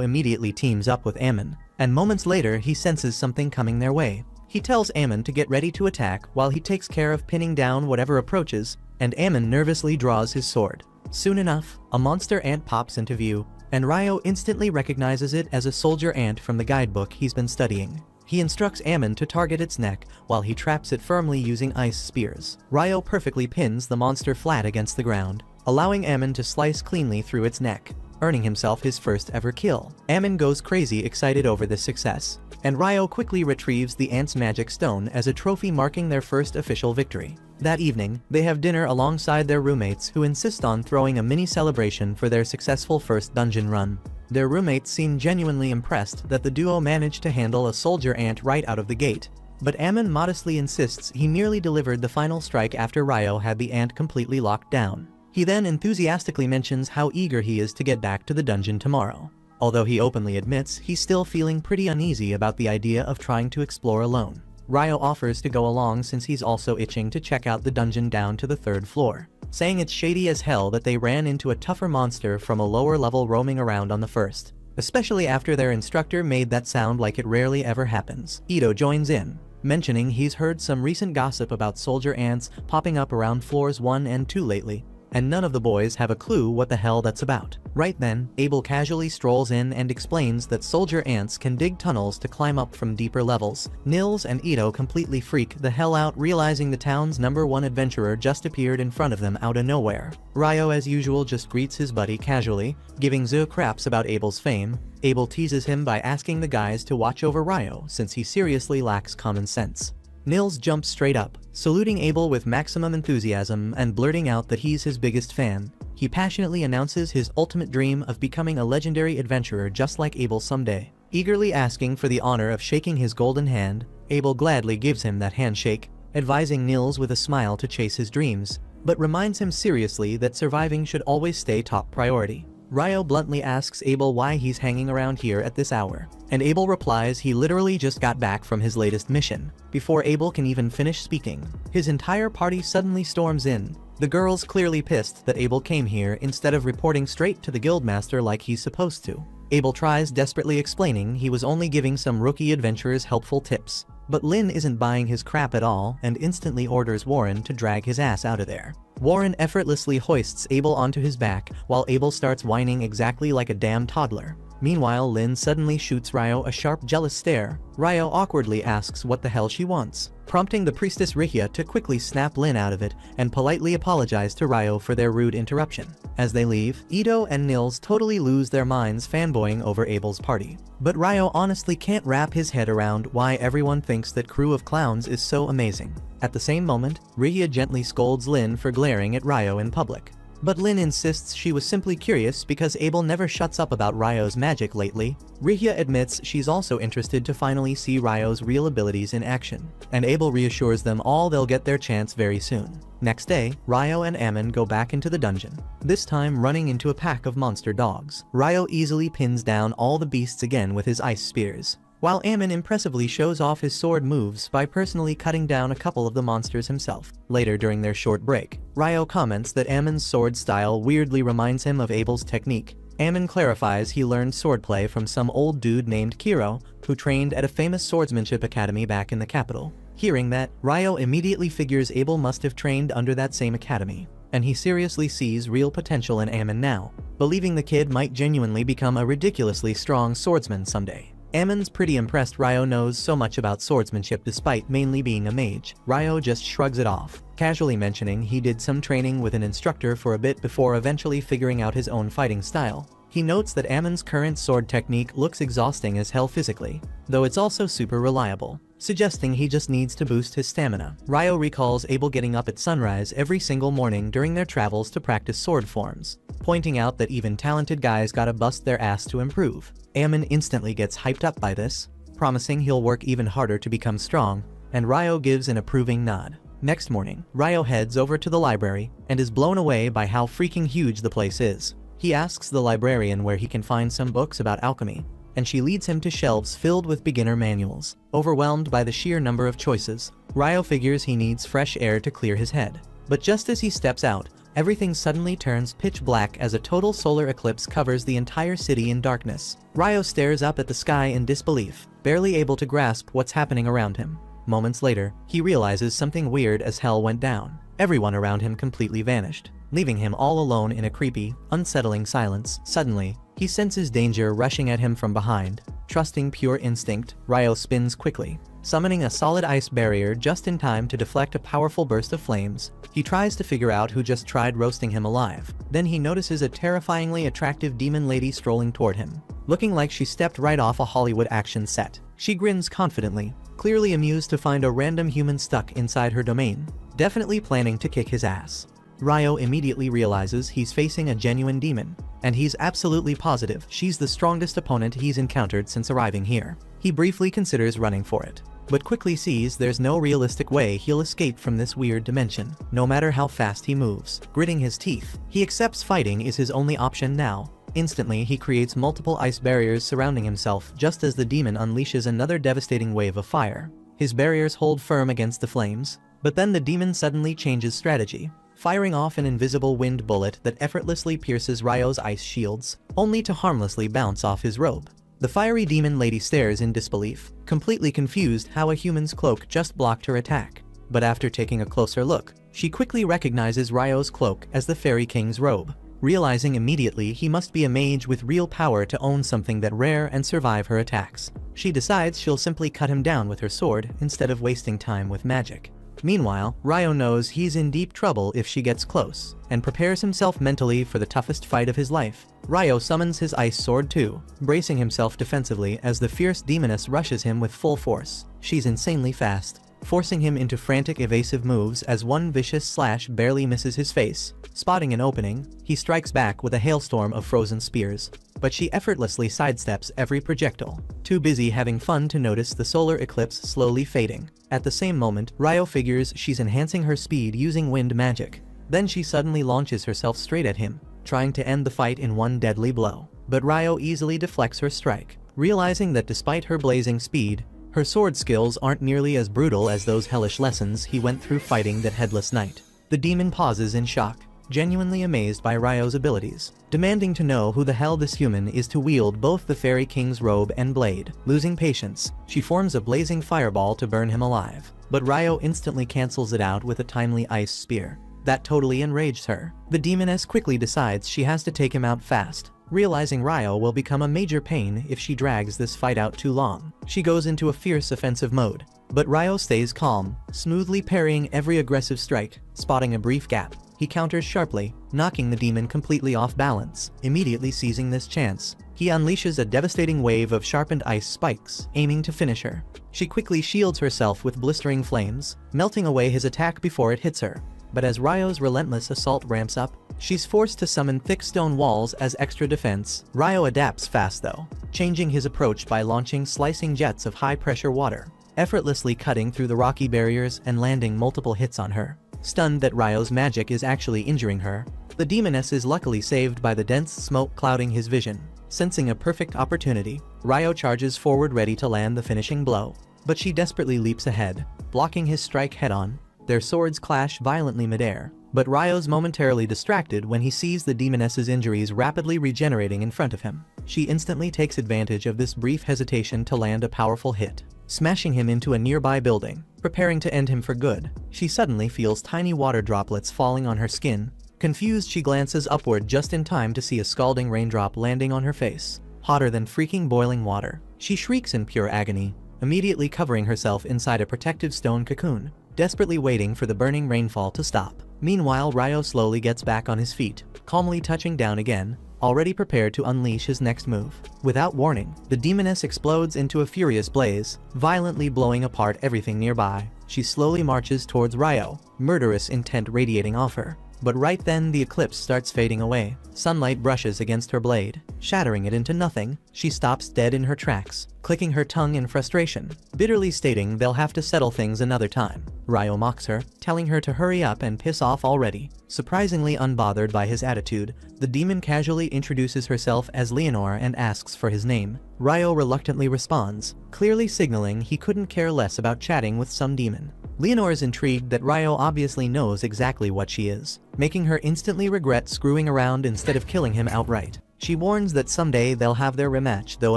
immediately teams up with Ammon, and moments later he senses something coming their way. He tells Ammon to get ready to attack while he takes care of pinning down whatever approaches, and Ammon nervously draws his sword. Soon enough, a monster ant pops into view, and Ryo instantly recognizes it as a soldier ant from the guidebook he's been studying. He instructs Ammon to target its neck while he traps it firmly using ice spears. Ryo perfectly pins the monster flat against the ground, allowing Ammon to slice cleanly through its neck, earning himself his first ever kill. Ammon goes crazy excited over this success, and Ryo quickly retrieves the ant's magic stone as a trophy marking their first official victory. That evening, they have dinner alongside their roommates who insist on throwing a mini celebration for their successful first dungeon run. Their roommates seem genuinely impressed that the duo managed to handle a soldier ant right out of the gate, but Ammon modestly insists he merely delivered the final strike after Ryo had the ant completely locked down. He then enthusiastically mentions how eager he is to get back to the dungeon tomorrow, although he openly admits he's still feeling pretty uneasy about the idea of trying to explore alone. Ryo offers to go along since he's also itching to check out the dungeon down to the 3rd floor, saying it's shady as hell that they ran into a tougher monster from a lower level roaming around on the 1st, especially after their instructor made that sound like it rarely ever happens. Ito joins in, mentioning he's heard some recent gossip about soldier ants popping up around floors 1 and 2 lately, and none of the boys have a clue what the hell that's about. Right then, Abel casually strolls in and explains that soldier ants can dig tunnels to climb up from deeper levels. Nils and Ito completely freak the hell out, realizing the town's #1 adventurer just appeared in front of them out of nowhere. Ryo as usual just greets his buddy casually, giving zero craps about Abel's fame. Abel teases him by asking the guys to watch over Ryo since he seriously lacks common sense. Nils jumps straight up, saluting Abel with maximum enthusiasm and blurting out that he's his biggest fan. He passionately announces his ultimate dream of becoming a legendary adventurer just like Abel someday. Eagerly asking for the honor of shaking his golden hand, Abel gladly gives him that handshake, advising Nils with a smile to chase his dreams, but reminds him seriously that surviving should always stay top priority. Ryo bluntly asks Abel why he's hanging around here at this hour, and Abel replies he literally just got back from his latest mission. Before Abel can even finish speaking, his entire party suddenly storms in, the girls clearly pissed that Abel came here instead of reporting straight to the guildmaster like he's supposed to. Abel tries desperately explaining he was only giving some rookie adventurers helpful tips, but Lynn isn't buying his crap at all and instantly orders Warren to drag his ass out of there. Warren effortlessly hoists Abel onto his back while Abel starts whining exactly like a damn toddler. Meanwhile, Lynn suddenly shoots Ryo a sharp, jealous stare. Ryo awkwardly asks what the hell she wants, prompting the priestess Rihya to quickly snap Lynn out of it and politely apologize to Ryo for their rude interruption. As they leave, Ito and Nils totally lose their minds fanboying over Abel's party. But Ryo honestly can't wrap his head around why everyone thinks that crew of clowns is so amazing. At the same moment, Rihya gently scolds Lynn for glaring at Ryo in public. But Lynn insists she was simply curious because Abel never shuts up about Ryo's magic lately. Rihya admits she's also interested to finally see Ryo's real abilities in action, and Abel reassures them all they'll get their chance very soon. Next day, Ryo and Ammon go back into the dungeon, this time running into a pack of monster dogs. Ryo easily pins down all the beasts again with his ice spears, while Ammon impressively shows off his sword moves by personally cutting down a couple of the monsters himself. Later during their short break, Ryo comments that Ammon's sword style weirdly reminds him of Abel's technique. Ammon clarifies he learned swordplay from some old dude named Kiro, who trained at a famous swordsmanship academy back in the capital. Hearing that, Ryo immediately figures Abel must have trained under that same academy, and he seriously sees real potential in Ammon now, believing the kid might genuinely become a ridiculously strong swordsman someday. Ammon's pretty impressed Ryo knows so much about swordsmanship despite mainly being a mage. Ryo just shrugs it off, casually mentioning he did some training with an instructor for a bit before eventually figuring out his own fighting style. He notes that Ammon's current sword technique looks exhausting as hell physically, though it's also super reliable. suggesting he just needs to boost his stamina. Ryo recalls Abel getting up at sunrise every single morning during their travels to practice sword forms, pointing out that even talented guys gotta bust their ass to improve. Aemon instantly gets hyped up by this, promising he'll work even harder to become strong, and Ryo gives an approving nod. Next morning, Ryo heads over to the library and is blown away by how freaking huge the place is. He asks the librarian where he can find some books about alchemy, and she leads him to shelves filled with beginner manuals. Overwhelmed by the sheer number of choices, Ryo figures he needs fresh air to clear his head. But just as he steps out, everything suddenly turns pitch black as a total solar eclipse covers the entire city in darkness. Ryo stares up at the sky in disbelief, barely able to grasp what's happening around him. Moments later, he realizes something weird as hell went down. Everyone around him completely vanished, leaving him all alone in a creepy, unsettling silence. Suddenly, he senses danger rushing at him from behind. Trusting pure instinct, Ryo spins quickly, summoning a solid ice barrier just in time to deflect a powerful burst of flames. He tries to figure out who just tried roasting him alive. Then he notices a terrifyingly attractive demon lady strolling toward him, looking like she stepped right off a Hollywood action set. She grins confidently, clearly amused to find a random human stuck inside her domain, definitely planning to kick his ass. Ryo immediately realizes he's facing a genuine demon, and he's absolutely positive she's the strongest opponent he's encountered since arriving here. He briefly considers running for it, but quickly sees there's no realistic way he'll escape from this weird dimension, no matter how fast he moves. Gritting his teeth, he accepts fighting is his only option now. Instantly, he creates multiple ice barriers surrounding himself just as the demon unleashes another devastating wave of fire. His barriers hold firm against the flames, but then the demon suddenly changes strategy, firing off an invisible wind bullet that effortlessly pierces Ryo's ice shields, only to harmlessly bounce off his robe. The fiery demon lady stares in disbelief, completely confused how a human's cloak just blocked her attack. But after taking a closer look, she quickly recognizes Ryo's cloak as the Fairy King's robe, realizing immediately he must be a mage with real power to own something that rare and survive her attacks. She decides she'll simply cut him down with her sword instead of wasting time with magic. Meanwhile, Ryo knows he's in deep trouble if she gets close, and prepares himself mentally for the toughest fight of his life. Ryo summons his ice sword too, bracing himself defensively as the fierce demoness rushes him with full force. She's insanely fast, forcing him into frantic evasive moves as one vicious slash barely misses his face. Spotting an opening, he strikes back with a hailstorm of frozen spears, but she effortlessly sidesteps every projectile, too busy having fun to notice the solar eclipse slowly fading. At the same moment, Ryo figures she's enhancing her speed using wind magic. Then she suddenly launches herself straight at him, trying to end the fight in one deadly blow. But Ryo easily deflects her strike, realizing that despite her blazing speed, her sword skills aren't nearly as brutal as those hellish lessons he went through fighting that headless knight. The demon pauses in shock, genuinely amazed by Ryo's abilities, demanding to know who the hell this human is to wield both the Fairy King's robe and blade. Losing patience, she forms a blazing fireball to burn him alive, but Ryo instantly cancels it out with a timely ice spear. That totally enraged her. The demoness quickly decides she has to take him out fast, realizing Ryo will become a major pain if she drags this fight out too long. She goes into a fierce offensive mode, but Ryo stays calm, smoothly parrying every aggressive strike. Spotting a brief gap, he counters sharply, knocking the demon completely off balance. Immediately seizing this chance, he unleashes a devastating wave of sharpened ice spikes, aiming to finish her. She quickly shields herself with blistering flames, melting away his attack before it hits her. But as Ryo's relentless assault ramps up, she's forced to summon thick stone walls as extra defense. Ryo adapts fast though, changing his approach by launching slicing jets of high-pressure water, effortlessly cutting through the rocky barriers and landing multiple hits on her. Stunned that Ryo's magic is actually injuring her, the demoness is luckily saved by the dense smoke clouding his vision. Sensing a perfect opportunity, Ryo charges forward ready to land the finishing blow, but she desperately leaps ahead, blocking his strike head-on. Their swords clash violently midair, but Ryo's momentarily distracted when he sees the demoness's injuries rapidly regenerating in front of him. She instantly takes advantage of this brief hesitation to land a powerful hit, smashing him into a nearby building. Preparing to end him for good, she suddenly feels tiny water droplets falling on her skin. Confused, she glances upward just in time to see a scalding raindrop landing on her face, hotter than freaking boiling water. She shrieks in pure agony, immediately covering herself inside a protective stone cocoon, desperately waiting for the burning rainfall to stop. Meanwhile, Ryo slowly gets back on his feet, calmly touching down again, already prepared to unleash his next move. Without warning, the demoness explodes into a furious blaze, violently blowing apart everything nearby. She slowly marches towards Ryo, murderous intent radiating off her. But right then the eclipse starts fading away. Sunlight brushes against her blade, shattering it into nothing. She stops dead in her tracks, clicking her tongue in frustration, bitterly stating they'll have to settle things another time. Ryo mocks her, telling her to hurry up and piss off already. Surprisingly unbothered by his attitude, the demon casually introduces herself as Leonore and asks for his name. Ryo reluctantly responds, clearly signaling he couldn't care less about chatting with some demon. Leonore is intrigued that Ryo obviously knows exactly what she is, making her instantly regret screwing around instead of killing him outright. She warns that someday they'll have their rematch, though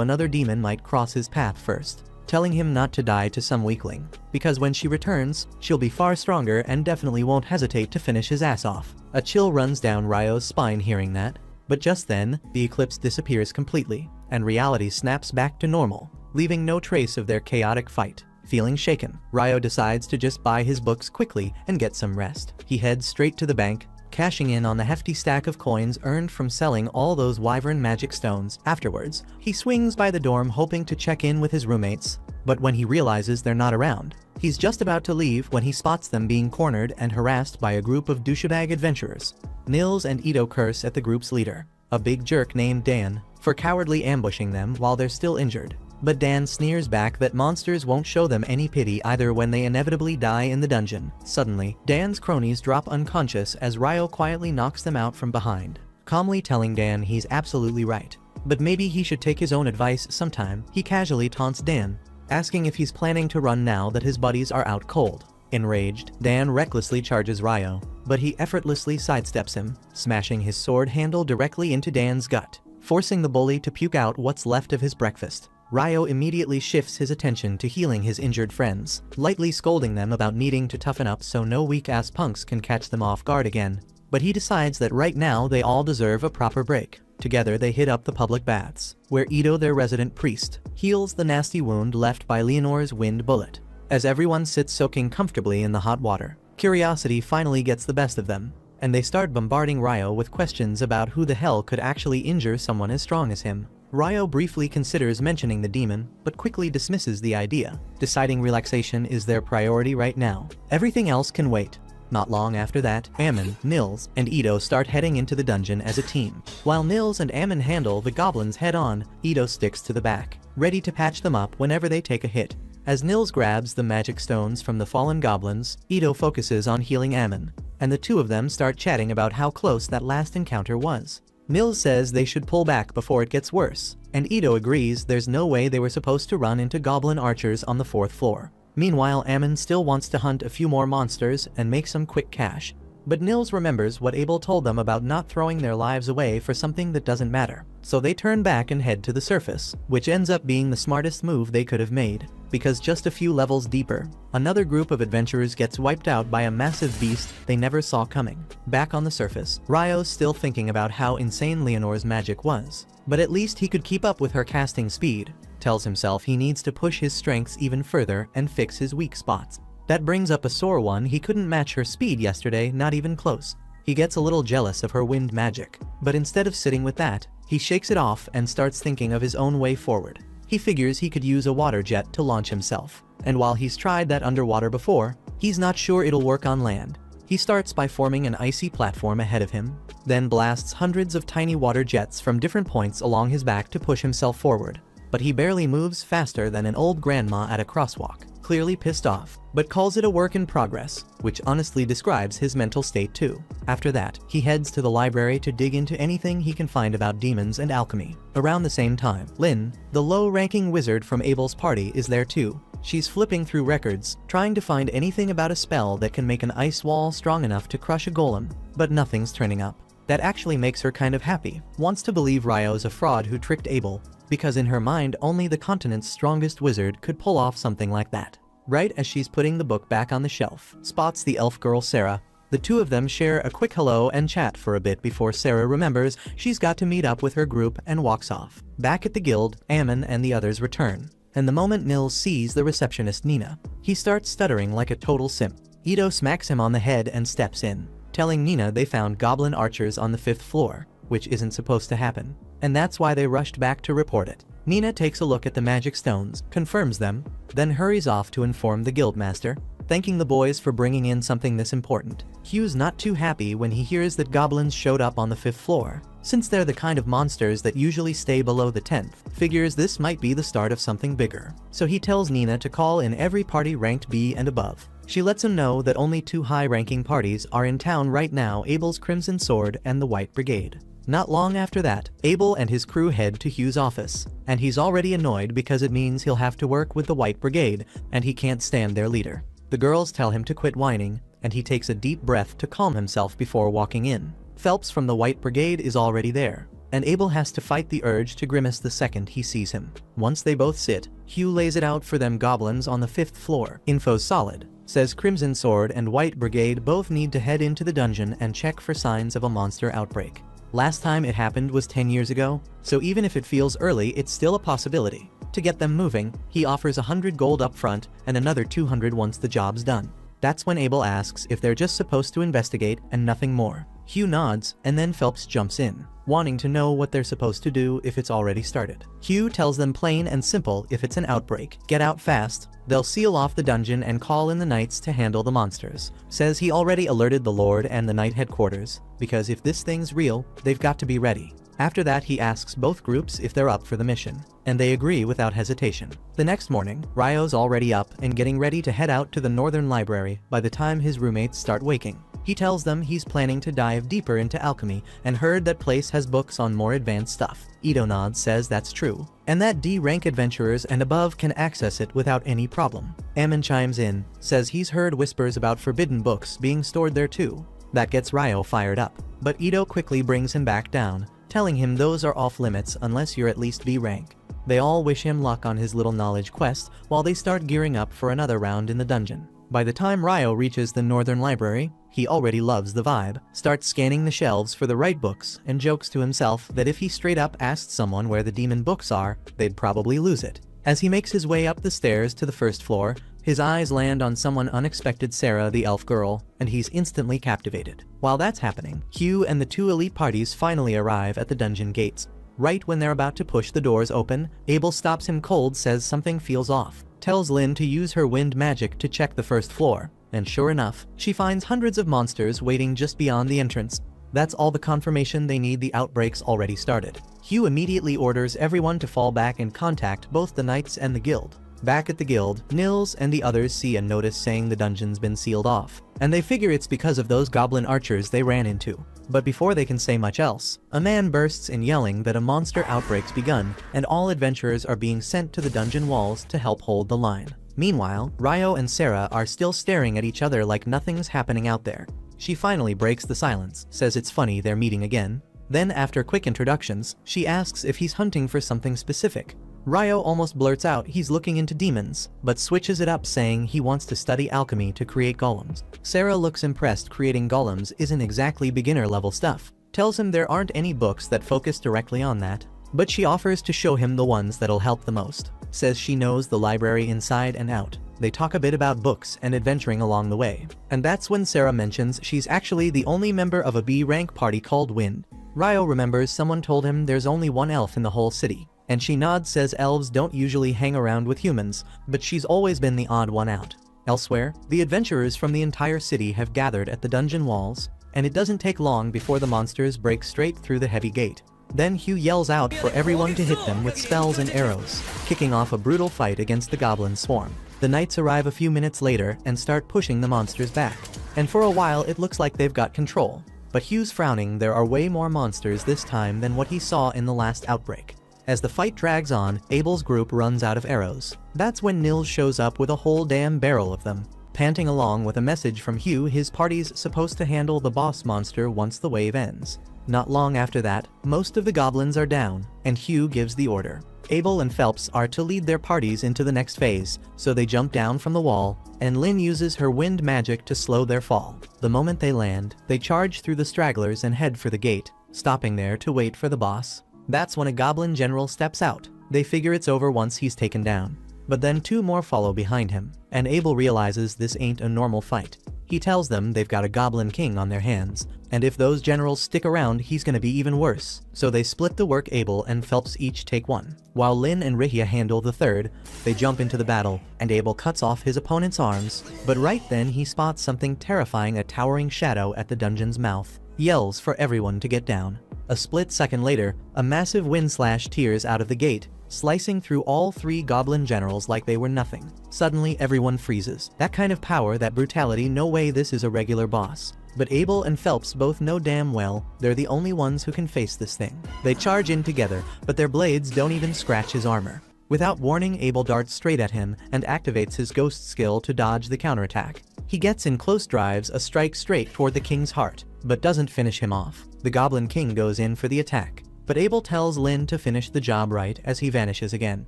another demon might cross his path first, telling him not to die to some weakling, because when she returns, she'll be far stronger and definitely won't hesitate to finish his ass off. A chill runs down Ryo's spine hearing that, but just then, the eclipse disappears completely, and reality snaps back to normal, leaving no trace of their chaotic fight. Feeling shaken, Ryo decides to just buy his books quickly and get some rest. He heads straight to the bank, cashing in on the hefty stack of coins earned from selling all those wyvern magic stones. Afterwards, he swings by the dorm hoping to check in with his roommates, but when he realizes they're not around, he's just about to leave when he spots them being cornered and harassed by a group of douchebag adventurers. Nils and Ito curse at the group's leader, a big jerk named Dan, for cowardly ambushing them while they're still injured. But Dan sneers back that monsters won't show them any pity either when they inevitably die in the dungeon. Suddenly, Dan's cronies drop unconscious as Ryo quietly knocks them out from behind, calmly telling Dan he's absolutely right. But maybe he should take his own advice sometime. He casually taunts Dan, asking if he's planning to run now that his buddies are out cold. Enraged, Dan recklessly charges Ryo, but he effortlessly sidesteps him, smashing his sword handle directly into Dan's gut, forcing the bully to puke out what's left of his breakfast. Ryo immediately shifts his attention to healing his injured friends, lightly scolding them about needing to toughen up so no weak-ass punks can catch them off guard again. But he decides that right now they all deserve a proper break. Together they hit up the public baths, where Ito, their resident priest, heals the nasty wound left by Leonore's wind bullet. As everyone sits soaking comfortably in the hot water, curiosity finally gets the best of them, and they start bombarding Ryo with questions about who the hell could actually injure someone as strong as him. Ryo briefly considers mentioning the demon, but quickly dismisses the idea, deciding relaxation is their priority right now. Everything else can wait. Not long after that, Ammon, Nils, and Ito start heading into the dungeon as a team. While Nils and Ammon handle the goblins head-on, Ito sticks to the back, ready to patch them up whenever they take a hit. As Nils grabs the magic stones from the fallen goblins, Ito focuses on healing Ammon, and the two of them start chatting about how close that last encounter was. Nils says they should pull back before it gets worse, and Ito agrees there's no way they were supposed to run into goblin archers on the 4th floor. Meanwhile, Ammon still wants to hunt a few more monsters and make some quick cash, but Nils remembers what Abel told them about not throwing their lives away for something that doesn't matter. So they turn back and head to the surface, which ends up being the smartest move they could have made, because just a few levels deeper, another group of adventurers gets wiped out by a massive beast they never saw coming. Back on the surface, Ryo's still thinking about how insane Leonore's magic was, but at least he could keep up with her casting speed. Tells himself he needs to push his strengths even further and fix his weak spots. That brings up a sore one: he couldn't match her speed yesterday, not even close. He gets a little jealous of her wind magic, but instead of sitting with that, he shakes it off and starts thinking of his own way forward. He figures he could use a water jet to launch himself, and while he's tried that underwater before, he's not sure it'll work on land. He starts by forming an icy platform ahead of him, then blasts hundreds of tiny water jets from different points along his back to push himself forward. But he barely moves faster than an old grandma at a crosswalk, clearly pissed off, but calls it a work in progress, which honestly describes his mental state too. After that, he heads to the library to dig into anything he can find about demons and alchemy. Around the same time, Lynn, the low-ranking wizard from Abel's party, is there too. She's flipping through records, trying to find anything about a spell that can make an ice wall strong enough to crush a golem, but nothing's turning up. That actually makes her kind of happy, wants to believe Ryo's a fraud who tricked Abel, because in her mind only the continent's strongest wizard could pull off something like that. Right as she's putting the book back on the shelf, spots the elf girl Sarah. The two of them share a quick hello and chat for a bit before Sarah remembers she's got to meet up with her group and walks off. Back at the guild, Ammon and the others return, and the moment Nils sees the receptionist Nina, he starts stuttering like a total simp. Ito smacks him on the head and steps in, telling Nina they found goblin archers on the 5th floor. which isn't supposed to happen. And that's why they rushed back to report it. Nina takes a look at the magic stones, confirms them, then hurries off to inform the guildmaster, thanking the boys for bringing in something this important. Hugh's not too happy when he hears that goblins showed up on the 5th floor. Since they're the kind of monsters that usually stay below the 10th, figures this might be the start of something bigger. So he tells Nina to call in every party ranked B and above. She lets him know that only 2 high-ranking parties are in town right now, Abel's Crimson Sword and the White Brigade. Not long after that, Abel and his crew head to Hugh's office, and he's already annoyed because it means he'll have to work with the White Brigade, and he can't stand their leader. The girls tell him to quit whining, and he takes a deep breath to calm himself before walking in. Phelps from the White Brigade is already there, and Abel has to fight the urge to grimace the second he sees him. Once they both sit, Hugh lays it out for them goblins on the 5th floor. Info's solid. Says Crimson Sword and White Brigade both need to head into the dungeon and check for signs of a monster outbreak. Last time it happened was 10 years ago, so even if it feels early, it's still a possibility. To get them moving, he offers 100 gold up front and another 200 once the job's done. That's when Abel asks if they're just supposed to investigate and nothing more. Hugh nods, and then Phelps jumps in, wanting to know what they're supposed to do if it's already started. Hugh tells them plain and simple, if it's an outbreak, get out fast. They'll seal off the dungeon and call in the knights to handle the monsters. Says he already alerted the Lord and the knight headquarters, because if this thing's real, they've got to be ready. After that, he asks both groups if they're up for the mission, and they agree without hesitation. The next morning, Ryo's already up and getting ready to head out to the Northern Library by the time his roommates start waking. He tells them he's planning to dive deeper into alchemy and heard that place has books on more advanced stuff. Ito nods, says that's true, and that D-rank adventurers and above can access it without any problem. Ammon chimes in, says he's heard whispers about forbidden books being stored there too. That gets Ryo fired up, but Ito quickly brings him back down, telling him those are off limits unless you're at least B rank. They all wish him luck on his little knowledge quest while they start gearing up for another round in the dungeon. By the time Ryo reaches the Northern Library, he already loves the vibe, starts scanning the shelves for the right books, and jokes to himself that if he straight up asked someone where the demon books are, they'd probably lose it. As he makes his way up the stairs to the 1st floor, his eyes land on someone unexpected, Sarah the elf girl, and he's instantly captivated. While that's happening, Hugh and the 2 elite parties finally arrive at the dungeon gates. Right when they're about to push the doors open, Abel stops him cold, says something feels off, tells Lynn to use her wind magic to check the 1st floor, and sure enough, she finds hundreds of monsters waiting just beyond the entrance. That's all the confirmation they need, the outbreak's already started. Hugh immediately orders everyone to fall back and contact both the knights and the guild. Back at the guild, Nils and the others see a notice saying the dungeon's been sealed off, and they figure it's because of those goblin archers they ran into. But before they can say much else, a man bursts in yelling that a monster outbreak's begun, and all adventurers are being sent to the dungeon walls to help hold the line. Meanwhile, Ryo and Sarah are still staring at each other like nothing's happening out there. She finally breaks the silence, says it's funny they're meeting again. Then after quick introductions, she asks if he's hunting for something specific. Ryo almost blurts out he's looking into demons, but switches it up saying he wants to study alchemy to create golems. Sarah looks impressed. Creating golems isn't exactly beginner level stuff, tells him there aren't any books that focus directly on that, but she offers to show him the ones that'll help the most. Says she knows the library inside and out. They talk a bit about books and adventuring along the way, and that's when Sarah mentions she's actually the only member of a B-rank party called Wind. Ryo remembers someone told him there's only one elf in the whole city, and she nods, says elves don't usually hang around with humans, but she's always been the odd one out. Elsewhere, the adventurers from the entire city have gathered at the dungeon walls, and it doesn't take long before the monsters break straight through the heavy gate. Then Hugh yells out for everyone to hit them with spells and arrows, kicking off a brutal fight against the goblin swarm. The knights arrive a few minutes later and start pushing the monsters back, and for a while it looks like they've got control. But Hugh's frowning. There are way more monsters this time than what he saw in the last outbreak. As the fight drags on, Abel's group runs out of arrows. That's when Nils shows up with a whole damn barrel of them, panting along with a message from Hugh his party's supposed to handle the boss monster once the wave ends. Not long after that, most of the goblins are down, and Hugh gives the order. Abel and Phelps are to lead their parties into the next phase, so they jump down from the wall, and Lynn uses her wind magic to slow their fall. The moment they land, they charge through the stragglers and head for the gate, stopping there to wait for the boss. That's when a goblin general steps out. They figure it's over once he's taken down. But then 2 more follow behind him, and Abel realizes this ain't a normal fight. He tells them they've got a Goblin King on their hands, and if those generals stick around he's gonna be even worse. So they split the work. Abel and Phelps each take one, while Lynn and Rihia handle the third. They jump into the battle, and Abel cuts off his opponent's arms, but right then he spots something terrifying, a towering shadow at the dungeon's mouth. Yells for everyone to get down. A split second later, a massive wind slash tears out of the gate, slicing through all three goblin generals like they were nothing. Suddenly everyone freezes. That kind of power, that brutality, no way this is a regular boss. But Abel and Phelps both know damn well they're the only ones who can face this thing. They charge in together, but their blades don't even scratch his armor. Without warning, Abel darts straight at him and activates his ghost skill to dodge the counterattack. He gets in close, drives a strike straight toward the king's heart, but doesn't finish him off. The Goblin King goes in for the attack, but Abel tells Lynn to finish the job right as he vanishes again.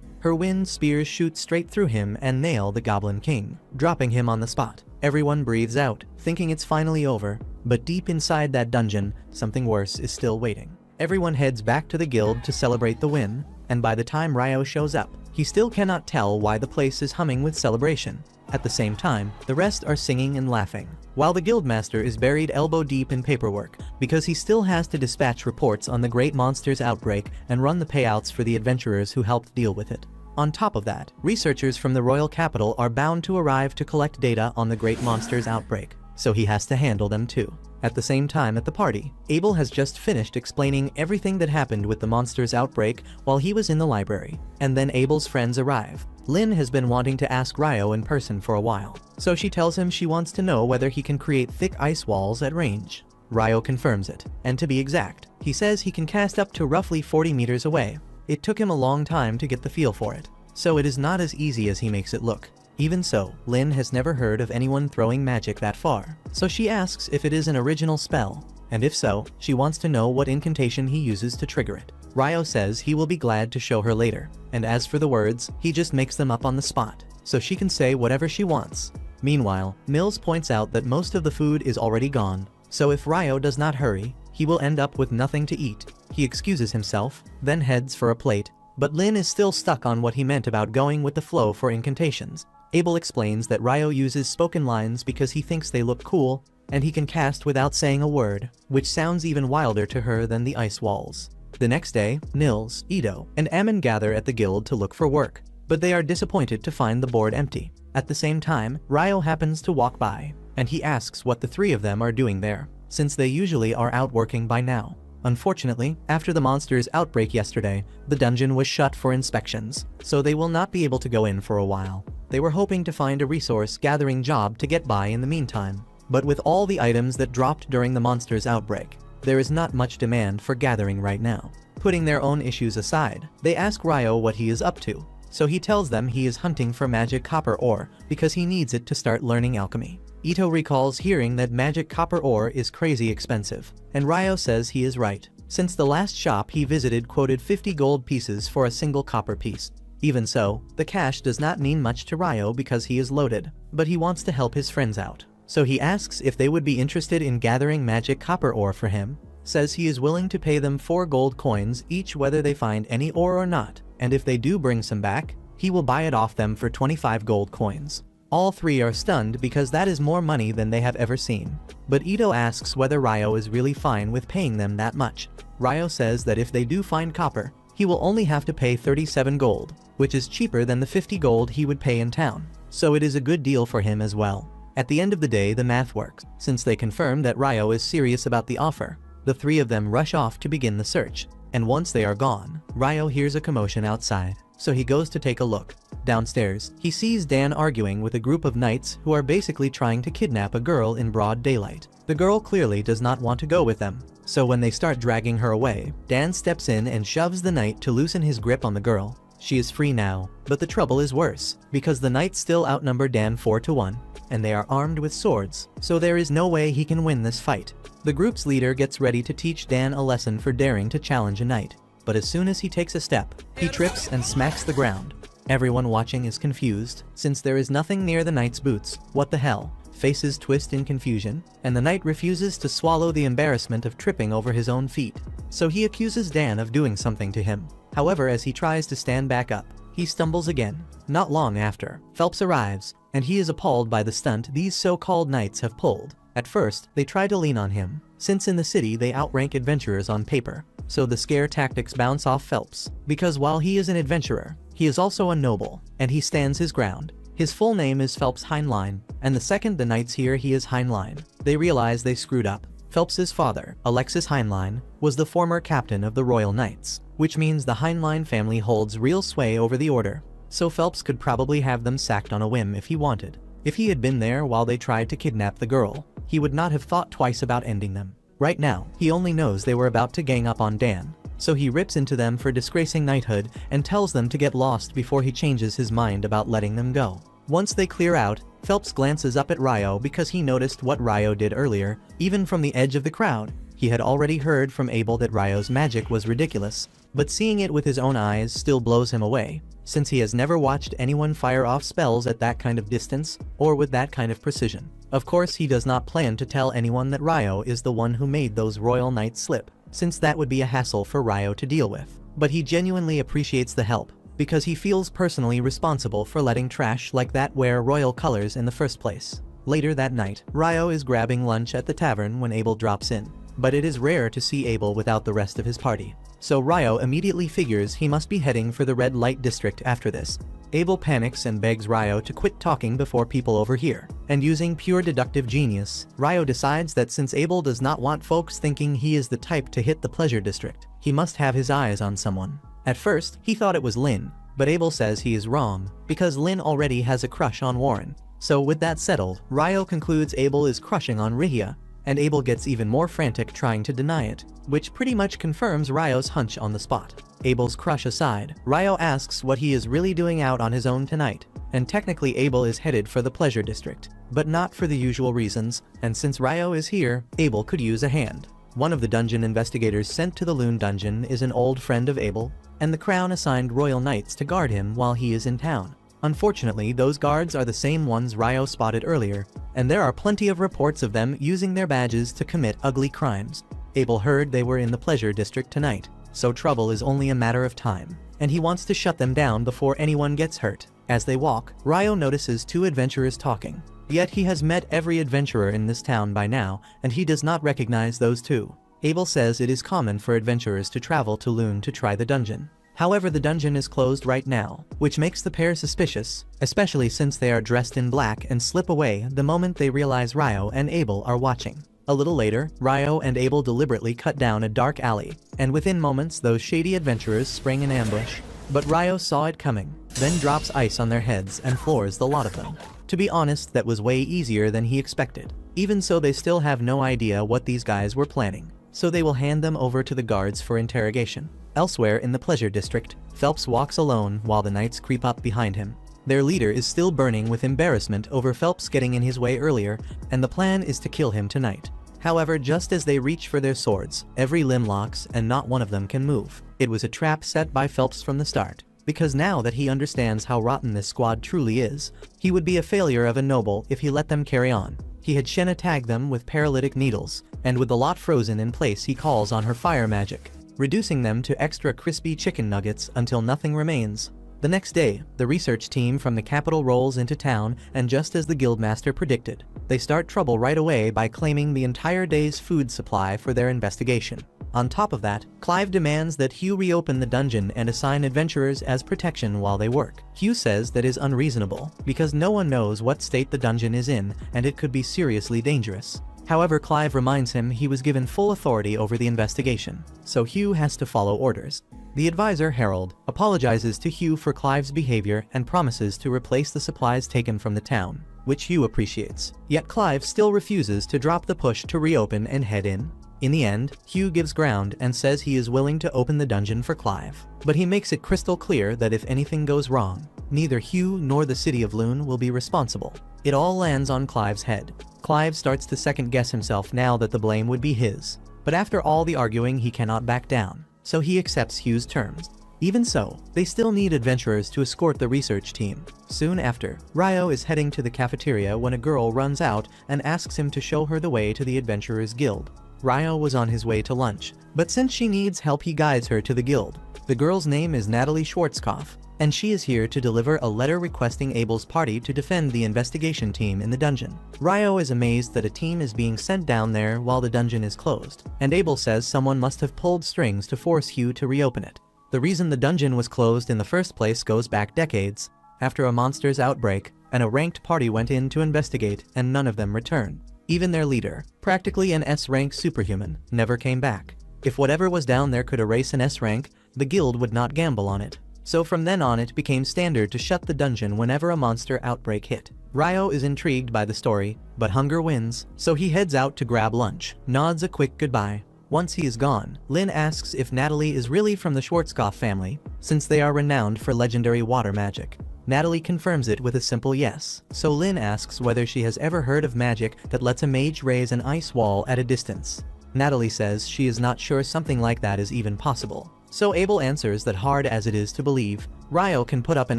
Her wind spears shoot straight through him and nail the Goblin King, dropping him on the spot. Everyone breathes out, thinking it's finally over, but deep inside that dungeon, something worse is still waiting. Everyone heads back to the guild to celebrate the win, and by the time Ryo shows up, he still cannot tell why the place is humming with celebration. At the same time, the rest are singing and laughing, while the guildmaster is buried elbow deep in paperwork because he still has to dispatch reports on the Great Monster's outbreak and run the payouts for the adventurers who helped deal with it. On top of that, researchers from the royal capital are bound to arrive to collect data on the Great Monster's outbreak, so he has to handle them too. At the same time at the party, Abel has just finished explaining everything that happened with the monster's outbreak while he was in the library, and then Abel's friends arrive. Lynn has been wanting to ask Ryo in person for a while, so she tells him she wants to know whether he can create thick ice walls at range. Ryo confirms it, and to be exact, he says he can cast up to roughly 40 meters away. It took him a long time to get the feel for it, so it is not as easy as he makes it look. Even so, Lynn has never heard of anyone throwing magic that far, so she asks if it is an original spell, and if so, she wants to know what incantation he uses to trigger it. Ryo says he will be glad to show her later, and as for the words, he just makes them up on the spot, so she can say whatever she wants. Meanwhile, Mills points out that most of the food is already gone, so if Ryo does not hurry, he will end up with nothing to eat. He excuses himself, then heads for a plate, but Lynn is still stuck on what he meant about going with the flow for incantations. Abel explains that Ryo uses spoken lines because he thinks they look cool, and he can cast without saying a word, which sounds even wilder to her than the ice walls. The next day, Nils, Ito, and Ammon gather at the guild to look for work, but they are disappointed to find the board empty. At the same time, Ryo happens to walk by, and he asks what the three of them are doing there, since they usually are out working by now. Unfortunately, after the monster's outbreak yesterday, the dungeon was shut for inspections, so they will not be able to go in for a while. They were hoping to find a resource gathering job to get by in the meantime, but with all the items that dropped during the monster's outbreak, there is not much demand for gathering right now. Putting their own issues aside, they ask Ryo what he is up to, so he tells them he is hunting for magic copper ore because he needs it to start learning alchemy. Ito recalls hearing that magic copper ore is crazy expensive, and Ryo says he is right, since the last shop he visited quoted 50 gold pieces for a single copper piece. Even so, the cash does not mean much to Ryo because he is loaded, but he wants to help his friends out. So he asks if they would be interested in gathering magic copper ore for him, says he is willing to pay them 4 gold coins each whether they find any ore or not, and if they do bring some back, he will buy it off them for 25 gold coins. All three are stunned because that is more money than they have ever seen. But Ito asks whether Ryo is really fine with paying them that much. Ryo says that if they do find copper, he will only have to pay 37 gold, which is cheaper than the 50 gold he would pay in town, so it is a good deal for him as well. At the end of the day, the math works, since they confirm that Ryo is serious about the offer. The three of them rush off to begin the search, and once they are gone, Ryo hears a commotion outside, so he goes to take a look. Downstairs, he sees Dan arguing with a group of knights who are basically trying to kidnap a girl in broad daylight. The girl clearly does not want to go with them, so when they start dragging her away, Dan steps in and shoves the knight to loosen his grip on the girl. She is free now, but the trouble is worse, because the knights still outnumber Dan 4-1, and they are armed with swords, so there is no way he can win this fight. The group's leader gets ready to teach Dan a lesson for daring to challenge a knight, but as soon as he takes a step, he trips and smacks the ground. Everyone watching is confused, since there is nothing near the knight's boots. What the hell? Faces twist in confusion, and the knight refuses to swallow the embarrassment of tripping over his own feet, so he accuses Dan of doing something to him. However, as he tries to stand back up, he stumbles again. Not long after, Phelps arrives, and he is appalled by the stunt these so-called knights have pulled. At first, they try to lean on him, since in the city they outrank adventurers on paper, so the scare tactics bounce off Phelps, because while he is an adventurer, he is also a noble, and he stands his ground. His full name is Phelps Heinlein, and the second the knights hear he is Heinlein, they realize they screwed up. Phelps's father, Alexis Heinlein, was the former captain of the Royal Knights, which means the Heinlein family holds real sway over the order, so Phelps could probably have them sacked on a whim if he wanted. If he had been there while they tried to kidnap the girl, he would not have thought twice about ending them. Right now, he only knows they were about to gang up on Dan, so he rips into them for disgracing knighthood and tells them to get lost before he changes his mind about letting them go. Once they clear out, Phelps glances up at Ryo because he noticed what Ryo did earlier, even from the edge of the crowd. He had already heard from Abel that Ryo's magic was ridiculous, but seeing it with his own eyes still blows him away, since he has never watched anyone fire off spells at that kind of distance, or with that kind of precision. Of course, he does not plan to tell anyone that Ryo is the one who made those royal knights slip, since that would be a hassle for Ryo to deal with. But he genuinely appreciates the help, because he feels personally responsible for letting trash like that wear royal colors in the first place. Later that night, Ryo is grabbing lunch at the tavern when Abel drops in, but it is rare to see Abel without the rest of his party. So Ryo immediately figures he must be heading for the red light district after this. Abel panics and begs Ryo to quit talking before people overhear, and using pure deductive genius, Ryo decides that since Abel does not want folks thinking he is the type to hit the pleasure district, he must have his eyes on someone. At first, he thought it was Lynn, but Abel says he is wrong, because Lynn already has a crush on Warren. So with that settled, Ryo concludes Abel is crushing on Rihia, and Abel gets even more frantic trying to deny it, which pretty much confirms Ryo's hunch on the spot. Abel's crush aside, Ryo asks what he is really doing out on his own tonight, and technically Abel is headed for the pleasure district, but not for the usual reasons, and since Ryo is here, Abel could use a hand. One of the dungeon investigators sent to the Loon dungeon is an old friend of Abel, and the crown assigned royal knights to guard him while he is in town. Unfortunately, those guards are the same ones Ryo spotted earlier, and there are plenty of reports of them using their badges to commit ugly crimes. Abel heard they were in the pleasure district tonight, so trouble is only a matter of time, and he wants to shut them down before anyone gets hurt. As they walk, Ryo notices two adventurers talking, yet he has met every adventurer in this town by now, and he does not recognize those two. Abel says it is common for adventurers to travel to Loon to try the dungeon. However, the dungeon is closed right now, which makes the pair suspicious, especially since they are dressed in black and slip away the moment they realize Ryo and Abel are watching. A little later, Ryo and Abel deliberately cut down a dark alley, and within moments those shady adventurers spring an ambush. But Ryo saw it coming, then drops ice on their heads and floors the lot of them. To be honest, that was way easier than he expected. Even so, they still have no idea what these guys were planning, so they will hand them over to the guards for interrogation. Elsewhere in the pleasure district, Phelps walks alone while the knights creep up behind him. Their leader is still burning with embarrassment over Phelps getting in his way earlier, and the plan is to kill him tonight. However, just as they reach for their swords, every limb locks and not one of them can move. It was a trap set by Phelps from the start, because now that he understands how rotten this squad truly is, he would be a failure of a noble if he let them carry on. He had Shenna tag them with paralytic needles, and with the lot frozen in place he calls on her fire magic, reducing them to extra crispy chicken nuggets until nothing remains. The next day, the research team from the capital rolls into town, and just as the guildmaster predicted, they start trouble right away by claiming the entire day's food supply for their investigation. On top of that, Clive demands that Hugh reopen the dungeon and assign adventurers as protection while they work. Hugh says that is unreasonable, because no one knows what state the dungeon is in, and it could be seriously dangerous. However, Clive reminds him he was given full authority over the investigation, so Hugh has to follow orders. The advisor, Harold, apologizes to Hugh for Clive's behavior and promises to replace the supplies taken from the town, which Hugh appreciates. Yet Clive still refuses to drop the push to reopen and head in. In the end, Hugh gives ground and says he is willing to open the dungeon for Clive, but he makes it crystal clear that if anything goes wrong, neither Hugh nor the city of Loon will be responsible. It all lands on Clive's head. Clive starts to second-guess himself now that the blame would be his, but after all the arguing he cannot back down, so he accepts Hugh's terms. Even so, they still need adventurers to escort the research team. Soon after, Ryo is heading to the cafeteria when a girl runs out and asks him to show her the way to the Adventurers Guild. Ryo was on his way to lunch, but since she needs help he guides her to the guild. The girl's name is Natalie Schwarzkopf, and she is here to deliver a letter requesting Abel's party to defend the investigation team in the dungeon. Ryo is amazed that a team is being sent down there while the dungeon is closed, and Abel says someone must have pulled strings to force Hugh to reopen it. The reason the dungeon was closed in the first place goes back decades, after a monster's outbreak, and a ranked party went in to investigate and none of them returned. Even their leader, practically an S-rank superhuman, never came back. If whatever was down there could erase an S-rank, the guild would not gamble on it. So from then on it became standard to shut the dungeon whenever a monster outbreak hit. Ryo is intrigued by the story, but hunger wins, so he heads out to grab lunch, nods a quick goodbye. Once he is gone, Lynn asks if Natalie is really from the Schwarzkopf family, since they are renowned for legendary water magic. Natalie confirms it with a simple yes, so Lynn asks whether she has ever heard of magic that lets a mage raise an ice wall at a distance. Natalie says she is not sure something like that is even possible. So Abel answers that hard as it is to believe, Ryo can put up an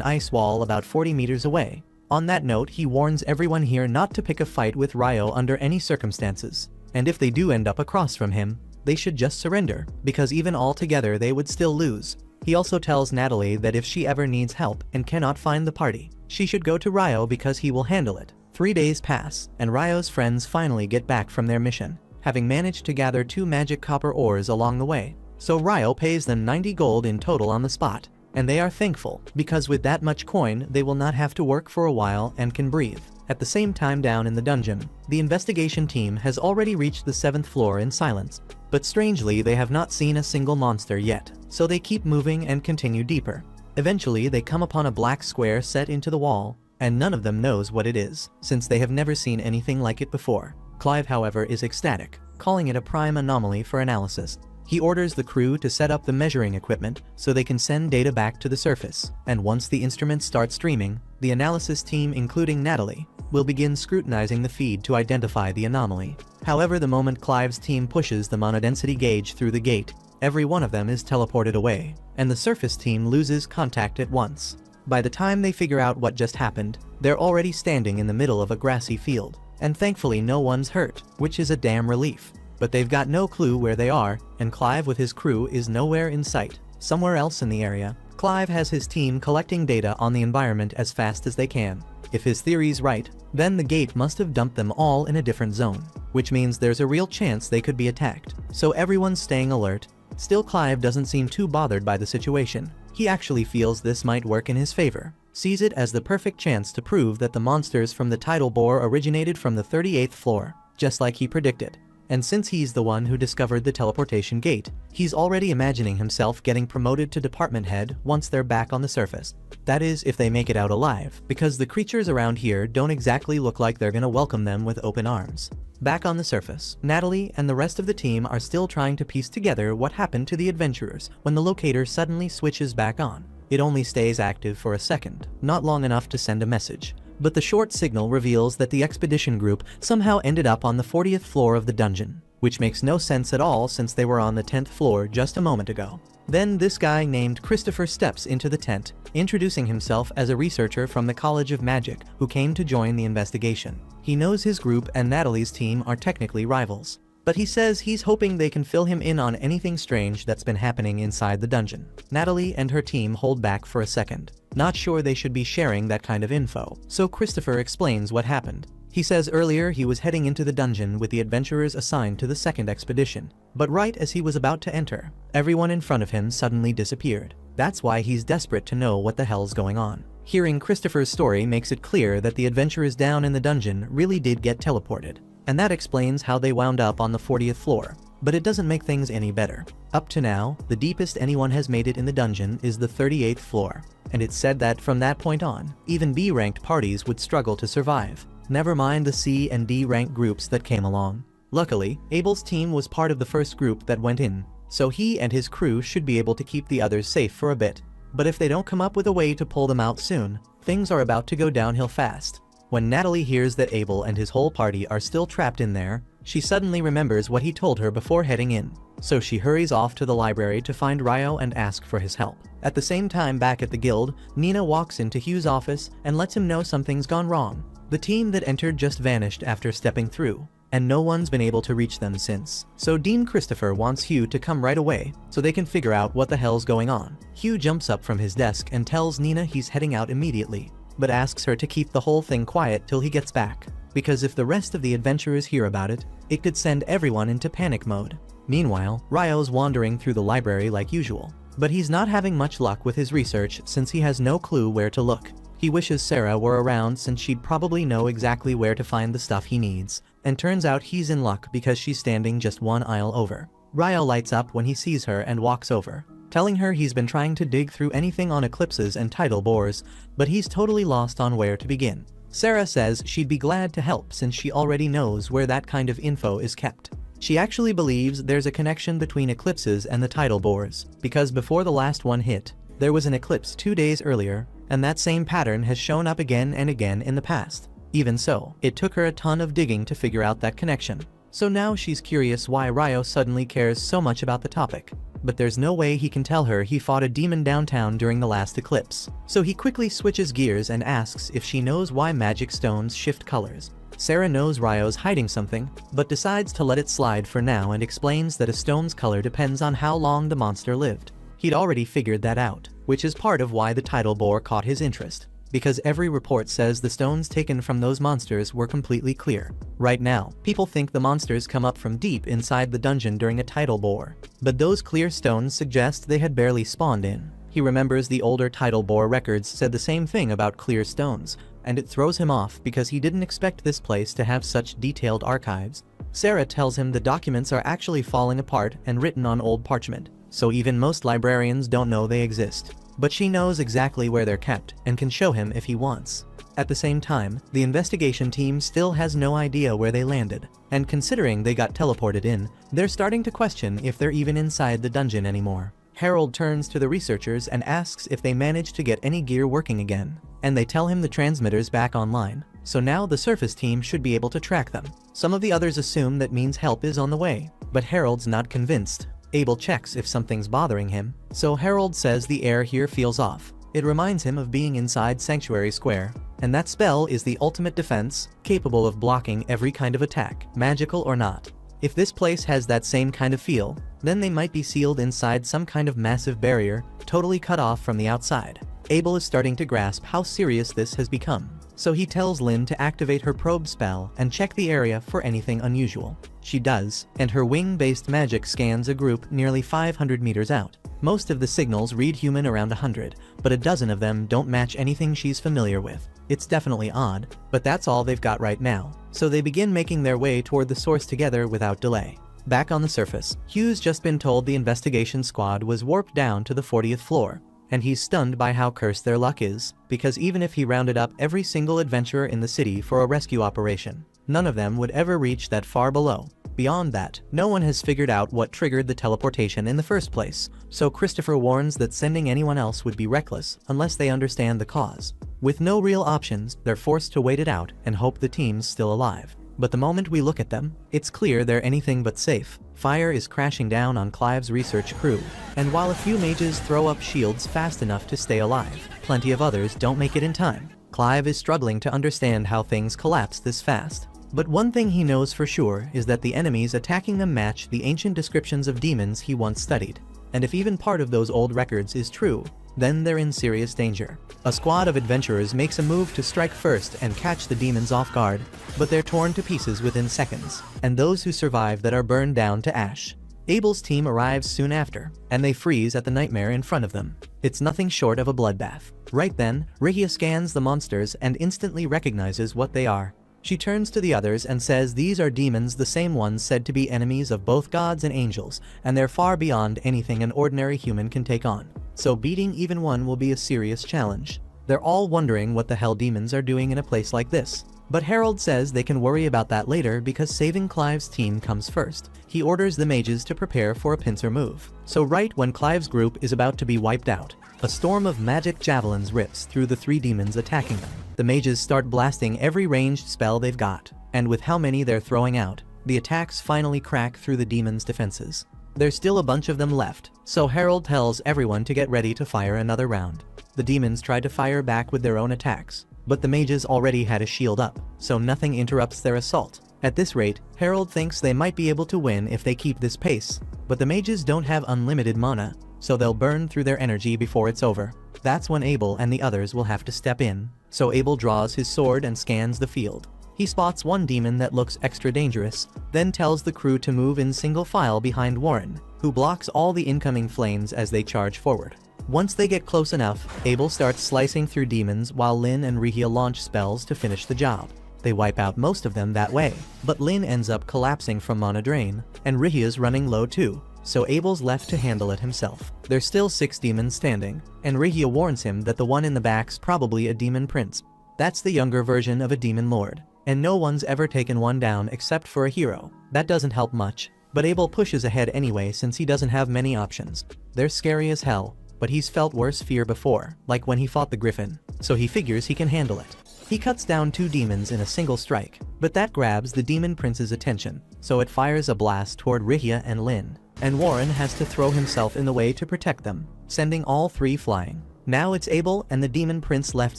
ice wall about 40 meters away. On that note, he warns everyone here not to pick a fight with Ryo under any circumstances, and if they do end up across from him, they should just surrender, because even all together they would still lose. He also tells Natalie that if she ever needs help and cannot find the party, she should go to Ryo because he will handle it. 3 days pass, and Ryo's friends finally get back from their mission, having managed to gather 2 magic copper ores along the way. So Ryo pays them 90 gold in total on the spot, and they are thankful, because with that much coin they will not have to work for a while and can breathe. At the same time down in the dungeon, the investigation team has already reached the 7th floor in silence, but strangely they have not seen a single monster yet, so they keep moving and continue deeper. Eventually they come upon a black square set into the wall, and none of them knows what it is, since they have never seen anything like it before. Clive, however, is ecstatic, calling it a prime anomaly for analysis. He orders the crew to set up the measuring equipment so they can send data back to the surface, and once the instruments start streaming, the analysis team, including Natalie, will begin scrutinizing the feed to identify the anomaly. However, the moment Clive's team pushes the monodensity gauge through the gate, every one of them is teleported away, and the surface team loses contact at once. By the time they figure out what just happened, they're already standing in the middle of a grassy field, and thankfully no one's hurt, which is a damn relief. But they've got no clue where they are, and Clive with his crew is nowhere in sight. Somewhere else in the area, Clive has his team collecting data on the environment as fast as they can. If his theory's right, then the gate must have dumped them all in a different zone, which means there's a real chance they could be attacked. So everyone's staying alert. Still, Clive doesn't seem too bothered by the situation. He actually feels this might work in his favor, sees it as the perfect chance to prove that the monsters from the tidal bore originated from the 38th floor, just like he predicted. And since he's the one who discovered the teleportation gate, he's already imagining himself getting promoted to department head once they're back on the surface. That is, if they make it out alive, because the creatures around here don't exactly look like they're gonna welcome them with open arms. Back on the surface, Natalie and the rest of the team are still trying to piece together what happened to the adventurers when the locator suddenly switches back on. It only stays active for a second, not long enough to send a message. But the short signal reveals that the expedition group somehow ended up on the 40th floor of the dungeon, which makes no sense at all since they were on the 10th floor just a moment ago. Then this guy named Christopher steps into the tent, introducing himself as a researcher from the College of Magic who came to join the investigation. He knows his group and Natalie's team are technically rivals, but he says he's hoping they can fill him in on anything strange that's been happening inside the dungeon. Natalie and her team hold back for a second, not sure they should be sharing that kind of info, so Christopher explains what happened. He says earlier he was heading into the dungeon with the adventurers assigned to the second expedition, but right as he was about to enter, everyone in front of him suddenly disappeared. That's why he's desperate to know what the hell's going on. Hearing Christopher's story makes it clear that the adventurers down in the dungeon really did get teleported, and that explains how they wound up on the 40th floor. But it doesn't make things any better. Up to now, the deepest anyone has made it in the dungeon is the 38th floor, and it's said that from that point on, even B-ranked parties would struggle to survive. Never mind the C and D rank groups that came along. Luckily, Abel's team was part of the first group that went in, so he and his crew should be able to keep the others safe for a bit. But if they don't come up with a way to pull them out soon, things are about to go downhill fast. When Natalie hears that Abel and his whole party are still trapped in there, she suddenly remembers what he told her before heading in. So she hurries off to the library to find Ryo and ask for his help. At the same time, back at the guild, Nina walks into Hugh's office and lets him know something's gone wrong. The team that entered just vanished after stepping through. and no one's been able to reach them since. So Dean Christopher wants Hugh to come right away so they can figure out what the hell's going on. Hugh jumps up from his desk and tells Nina he's heading out immediately, but asks her to keep the whole thing quiet till he gets back, because if the rest of the adventurers hear about it, it could send everyone into panic mode. Meanwhile, Ryo's wandering through the library like usual, but he's not having much luck with his research since he has no clue where to look. He wishes Sarah were around since she'd probably know exactly where to find the stuff he needs, and turns out he's in luck because she's standing just one aisle over. Ryo lights up when he sees her and walks over, telling her he's been trying to dig through anything on eclipses and tidal bores, but he's totally lost on where to begin. Sarah says she'd be glad to help since she already knows where that kind of info is kept. She actually believes there's a connection between eclipses and the tidal bores, because before the last one hit, there was an eclipse 2 days earlier, and that same pattern has shown up again and again in the past. Even so, it took her a ton of digging to figure out that connection. So now she's curious why Ryo suddenly cares so much about the topic. But there's no way he can tell her he fought a demon downtown during the last eclipse. So he quickly switches gears and asks if she knows why magic stones shift colors. Sarah knows Ryo's hiding something, but decides to let it slide for now and explains that a stone's color depends on how long the monster lived. He'd already figured that out, which is part of why the tidal bore caught his interest, because every report says the stones taken from those monsters were completely clear. Right now, people think the monsters come up from deep inside the dungeon during a tidal bore, but those clear stones suggest they had barely spawned in. He remembers the older tidal bore records said the same thing about clear stones, and it throws him off because he didn't expect this place to have such detailed archives. Sarah tells him the documents are actually falling apart and written on old parchment, so even most librarians don't know they exist. But she knows exactly where they're kept and can show him if he wants. At the same time, the investigation team still has no idea where they landed, and considering they got teleported in, they're starting to question if they're even inside the dungeon anymore. Harold turns to the researchers and asks if they managed to get any gear working again, and they tell him the transmitter's back online, so now the surface team should be able to track them. Some of the others assume that means help is on the way, but Harold's not convinced. Abel checks if something's bothering him, so Harold says the air here feels off. It reminds him of being inside Sanctuary Square, and that spell is the ultimate defense, capable of blocking every kind of attack, magical or not. If this place has that same kind of feel, then they might be sealed inside some kind of massive barrier, totally cut off from the outside. Abel is starting to grasp how serious this has become, so he tells Lynn to activate her probe spell and check the area for anything unusual. She does, and her wing-based magic scans a group nearly 500 meters out. Most of the signals read human around 100, but a dozen of them don't match anything she's familiar with. It's definitely odd, but that's all they've got right now, so they begin making their way toward the source together without delay. Back on the surface, Hugh's just been told the investigation squad was warped down to the 40th floor, and he's stunned by how cursed their luck is, because even if he rounded up every single adventurer in the city for a rescue operation, none of them would ever reach that far below. Beyond that, no one has figured out what triggered the teleportation in the first place, so Christopher warns that sending anyone else would be reckless unless they understand the cause. With no real options, they're forced to wait it out and hope the team's still alive. But the moment we look at them, it's clear they're anything but safe. Fire is crashing down on Clive's research crew, and while a few mages throw up shields fast enough to stay alive, plenty of others don't make it in time. Clive is struggling to understand how things collapse this fast. But one thing he knows for sure is that the enemies attacking them match the ancient descriptions of demons he once studied. And if even part of those old records is true, then they're in serious danger. A squad of adventurers makes a move to strike first and catch the demons off guard, but they're torn to pieces within seconds, and those who survive that are burned down to ash. Abel's team arrives soon after, and they freeze at the nightmare in front of them. It's nothing short of a bloodbath. Right then, Rihia scans the monsters and instantly recognizes what they are. She turns to the others and says these are demons, the same ones said to be enemies of both gods and angels, and they're far beyond anything an ordinary human can take on. So beating even one will be a serious challenge. They're all wondering what the hell demons are doing in a place like this. But Harold says they can worry about that later because saving Clive's team comes first. He orders the mages to prepare for a pincer move. So right when Clive's group is about to be wiped out, a storm of magic javelins rips through the three demons attacking them. The mages start blasting every ranged spell they've got, and with how many they're throwing out, the attacks finally crack through the demons' defenses. There's still a bunch of them left, so Harold tells everyone to get ready to fire another round. The demons try to fire back with their own attacks, but the mages already had a shield up, so nothing interrupts their assault. At this rate, Harold thinks they might be able to win if they keep this pace, but the mages don't have unlimited mana, so they'll burn through their energy before it's over. That's when Abel and the others will have to step in. So Abel draws his sword and scans the field. He spots one demon that looks extra dangerous, then tells the crew to move in single file behind Warren, who blocks all the incoming flames as they charge forward. Once they get close enough, Abel starts slicing through demons while Lynn and Rihia launch spells to finish the job. They wipe out most of them that way, but Lynn ends up collapsing from mana drain, and Rihia's running low too, so Abel's left to handle it himself. There's still 6 demons standing, and Rihia warns him that the one in the back's probably a demon prince. That's the younger version of a demon lord, and no one's ever taken one down except for a hero. That doesn't help much, but Abel pushes ahead anyway since he doesn't have many options. They're scary as hell, but he's felt worse fear before, like when he fought the griffin, so he figures he can handle it. He cuts down 2 demons in a single strike, but that grabs the demon prince's attention, so it fires a blast toward Rihia and Lynn, and Warren has to throw himself in the way to protect them, sending all 3 flying. Now it's Abel and the demon prince left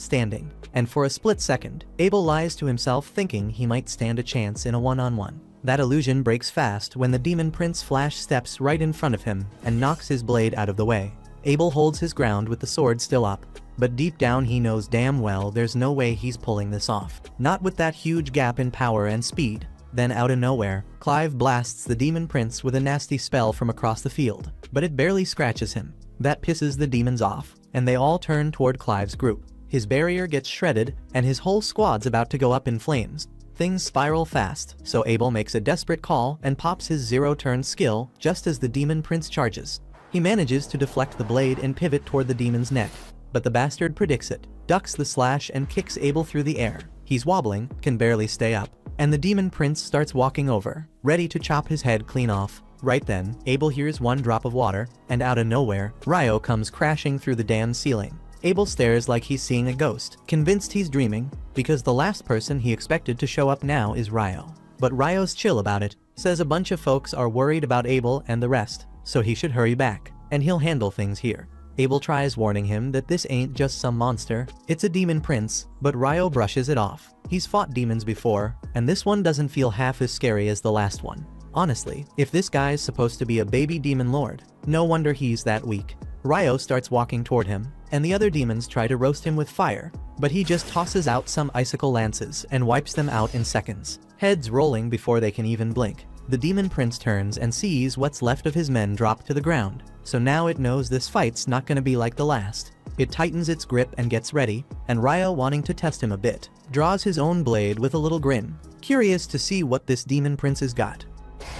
standing, and for a split second, Abel lies to himself thinking he might stand a chance in a one-on-one. That illusion breaks fast when the demon prince flash steps right in front of him and knocks his blade out of the way. Abel holds his ground with the sword still up, but deep down he knows damn well there's no way he's pulling this off. Not with that huge gap in power and speed. Then out of nowhere, Clive blasts the demon prince with a nasty spell from across the field, but it barely scratches him. That pisses the demons off, and they all turn toward Clive's group. His barrier gets shredded, and his whole squad's about to go up in flames. Things spiral fast, so Abel makes a desperate call and pops his zero-turn skill just as the demon prince charges. He manages to deflect the blade and pivot toward the demon's neck, but the bastard predicts it, ducks the slash and kicks Abel through the air. He's wobbling, can barely stay up, and the demon prince starts walking over, ready to chop his head clean off. Right then, Abel hears one drop of water, and out of nowhere, Ryo comes crashing through the damn ceiling. Abel stares like he's seeing a ghost, convinced he's dreaming, because the last person he expected to show up now is Ryo. But Ryo's chill about it, says a bunch of folks are worried about Abel and the rest, so he should hurry back, and he'll handle things here. Abel tries warning him that this ain't just some monster, it's a demon prince, but Ryo brushes it off. He's fought demons before, and this one doesn't feel half as scary as the last one. Honestly, if this guy's supposed to be a baby demon lord, no wonder he's that weak. Ryo starts walking toward him, and the other demons try to roast him with fire, but he just tosses out some icicle lances and wipes them out in seconds, heads rolling before they can even blink. The demon prince turns and sees what's left of his men drop to the ground, so now it knows this fight's not gonna be like the last. It tightens its grip and gets ready, and Ryo, wanting to test him a bit, draws his own blade with a little grin, curious to see what this demon prince has got.